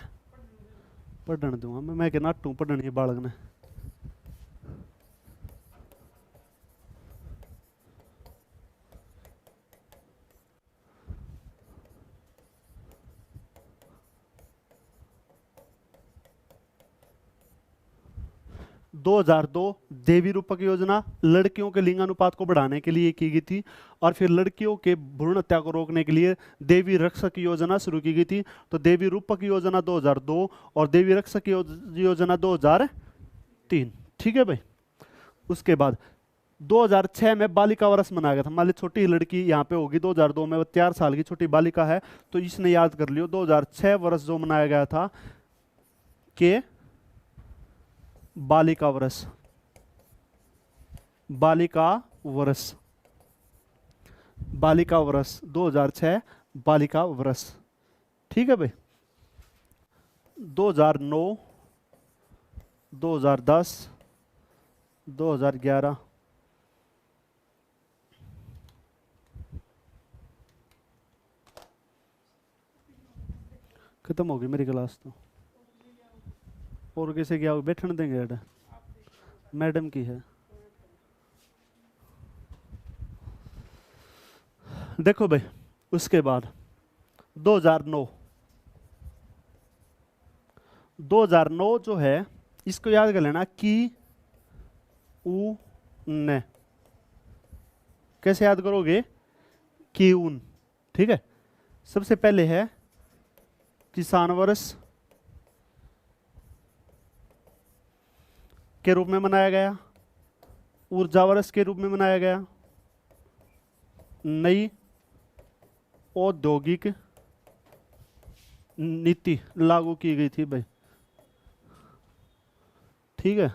पढ़न दूंगा मैं कहना टू पढ़नी बालक ने। दो 2002 देवी रूपक योजना लड़कियों के लिंगानुपात को बढ़ाने के लिए की गई थी, और फिर लड़कियों के भ्रूण हत्या को रोकने के लिए देवी रक्षक योजना शुरू की गई थी। तो देवी रूपक योजना 2002 और देवी रक्षक योजना 2003। ठीक है भाई। उसके बाद 2006 में बालिका वर्ष मनाया गया था। मान ली छोटी लड़की यहाँ पे होगी, 2002 में वो 4 साल की छोटी बालिका है, तो इसने याद कर लियो 2006 वर्ष जो मनाया गया था कि बालिका वर्ष। बालिका वर्ष, बालिका वर्ष 2006 बालिका वर्ष। ठीक है भाई। 2009, 2010, 2011, खत्म होगी मेरी क्लास तो। और किसी की आओ बैठने देंगे? एड मैडम की है। देखो भाई, उसके बाद 2009, 2009 जो है इसको याद कर लेना, की ऊ ने। कैसे याद करोगे? की ऊन। ठीक है। सबसे पहले है किसान वर्ष के रूप में मनाया गया, ऊर्जा वर्ष के रूप में मनाया गया, नई औद्योगिक नीति लागू की गई थी भाई। ठीक है।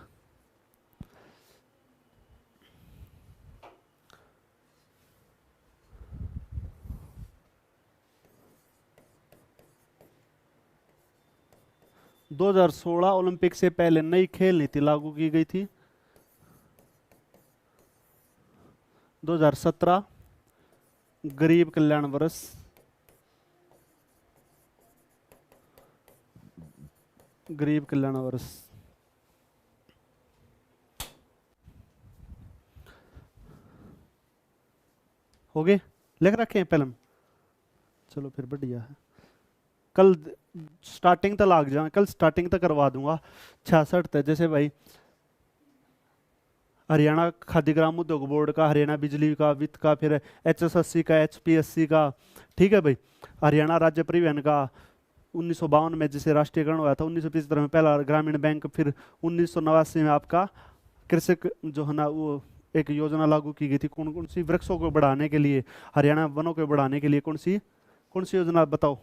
दो 2016 ओलंपिक से पहले नई खेल नीति लागू की गई थी। 2017 गरीब कल्याण वर्ष, गरीब कल्याण वर्ष। हो गए, लिख रखे हैं पहले। चलो फिर बढ़िया है। कल स्टार्टिंग तक लाग जाए, कल स्टार्टिंग तक करवा दूंगा 66 तक। जैसे भाई हरियाणा खाद्य ग्राम उद्योग बोर्ड का, हरियाणा बिजली का, वित्त का, फिर HSSC का, HPSC का, ठीक है भाई, हरियाणा राज्य परिवहन का, 1952 में जिसे राष्ट्रीयकरण हुआ था, 1975 में पहला ग्रामीण बैंक, फिर 1989 में आपका कृषक जो है ना वो एक योजना लागू की गई थी, कौन कौन सी, वृक्षों को बढ़ाने के लिए, हरियाणा वनों को बढ़ाने के लिए कौन सी योजना बताओ।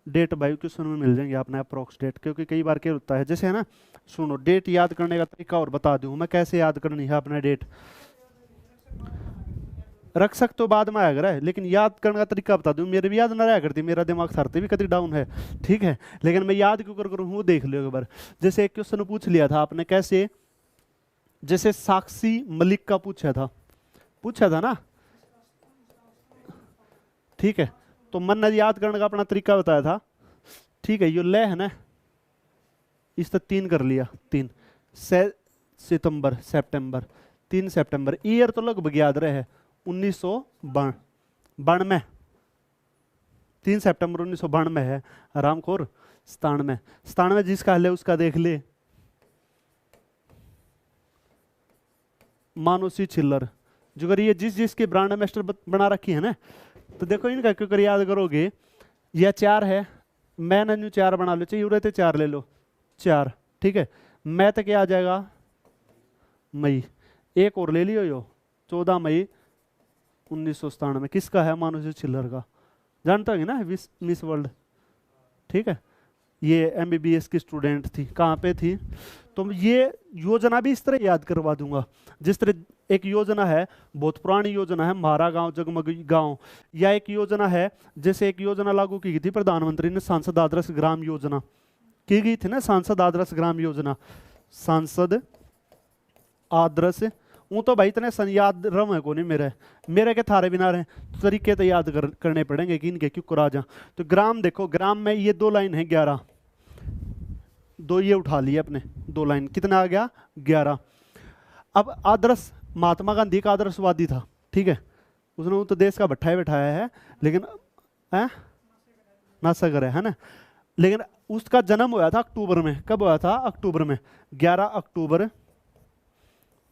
डेट भाई क्वेश्चन में मिल जाएंगे आपने अप्रोक्स डेट, क्योंकि कई बार क्या होता है, जैसे है ना, सुनो, डेट याद करने का तरीका और बता दूं मैं, कैसे याद करनी है अपना डेट। रख सकते हो बाद में आएगा, लेकिन याद करने का तरीका बता दूं, मेरे भी याद ना रहा करती, मेरा दिमाग सरते भी कभी डाउन है, ठीक है, लेकिन मैं याद क्यों करूँ वो देख लो एक बार। जैसे एक क्वेश्चन पूछ लिया था आपने, कैसे, जैसे साक्षी मलिक का पूछा था ना, ठीक है, तो मन ने याद करने का अपना तरीका बताया था, ठीक है, ये ले है ना, इस तक 3 कर लिया, 3 सितंबर, सितंबर, 3 सितंबर, ईयर तो लगभग याद रहे, 1992, 3 सितंबर 1992 है, आरामखोर 97 जिसका हल है उसका देख ले, मानुषी छिल्लर, जो अगर ये जिसके ब्रांड एम्बेसडर बना रखी है ना, तो देखो इनका क्यों कर याद करोगे, यह 4 है, मैं नन्यू 4 बना लो, चाहिए उरे थे 4 ले लो, 4, ठीक है, मैं तो क्या आ जाएगा मई, एक और ले लियो, यो 14 मई 1997, किसका है, मानुषी छिल्लर का, जानते होंगे ना, मिस वर्ल्ड, ठीक है, ये MBBS की स्टूडेंट थी, कहाँ पे थी, तो ये योजना भी इस तरह याद करवा दूंगा, जिस तरह एक योजना है, बहुत पुरानी योजना है, हमारा गांव जगमग गांव, या एक योजना है, जैसे एक योजना लागू की गई थी प्रधानमंत्री ने, सांसद आदर्श ग्राम योजना की गई थी ना, सांसद आदर्श ग्राम योजना, सांसद आदर्श, वो तो भाई इतने सन याद रम है को नहीं, मेरे के थारे बिना रहे, तरीके तो याद करने पड़ेंगे कि इनके क्यों करा जा। तो ग्राम देखो, ग्राम में ये 2 लाइन है, 11, 2 ये उठा लिए अपने, 2 लाइन, कितना आ गया 11। अब आदर्श, महात्मा गांधी का आदर्शवादी था, ठीक है, उसने तो देश का भट्ठा बैठाया है, लेकिन नासागर है ना, लेकिन उसका जन्म हुआ था अक्टूबर में, कब हुआ था, अक्टूबर में, 11 अक्टूबर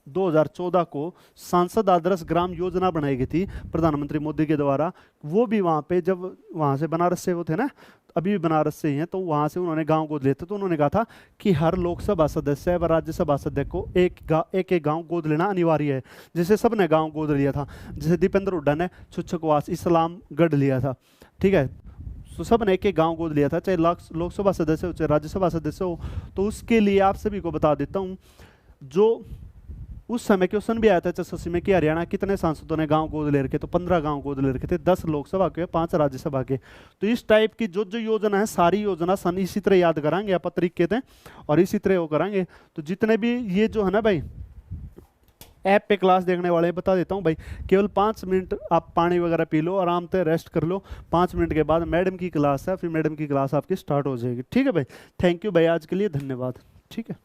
2014 को सांसद आदर्श ग्राम योजना बनाई गई थी प्रधानमंत्री मोदी के द्वारा। वो भी वहाँ पे, जब वहाँ से बनारस से वो थे ना, अभी भी बनारस से ही हैं, तो वहाँ से उन्होंने गांव गोद लिए थे, तो उन्होंने कहा था कि हर लोकसभा सदस्य व राज्यसभा सदस्य को एक गांव गोद लेना अनिवार्य है। जैसे सबने गांव गोद लिया था, जैसे दीपेंद्र हुड्डा ने छुच्छकवास इस्लामगढ़ लिया था, ठीक है, तो सब ने एक गांव गोद लिया था, चाहे लोकसभा सदस्य हो चाहे राज्यसभा सदस्य हो। तो उसके लिए आप सभी को बता देता हूँ, जो उस समय क्वेश्चन भी आया था 86 में कि हरियाणा कितने सांसदों ने गांव गोद ले रखे, तो 15 गांव गोद ले रखे थे, 10 लोकसभा के, 5 राज्यसभा के। तो इस टाइप की जो योजना है, सारी योजना सन इसी तरह याद कराएंगे आप तरीके से, और इसी तरह वो कराएंगे। तो जितने भी ये जो है ना भाई ऐप पे क्लास देखने वाले, बता देता हूँ भाई, केवल 5 मिनट आप पानी वगैरह पी लो, आराम से रेस्ट कर लो, 5 मिनट के बाद मैडम की क्लास है, फिर मैडम की क्लास आपकी स्टार्ट हो जाएगी, ठीक है भाई। थैंक यू भाई, आज के लिए धन्यवाद, ठीक है।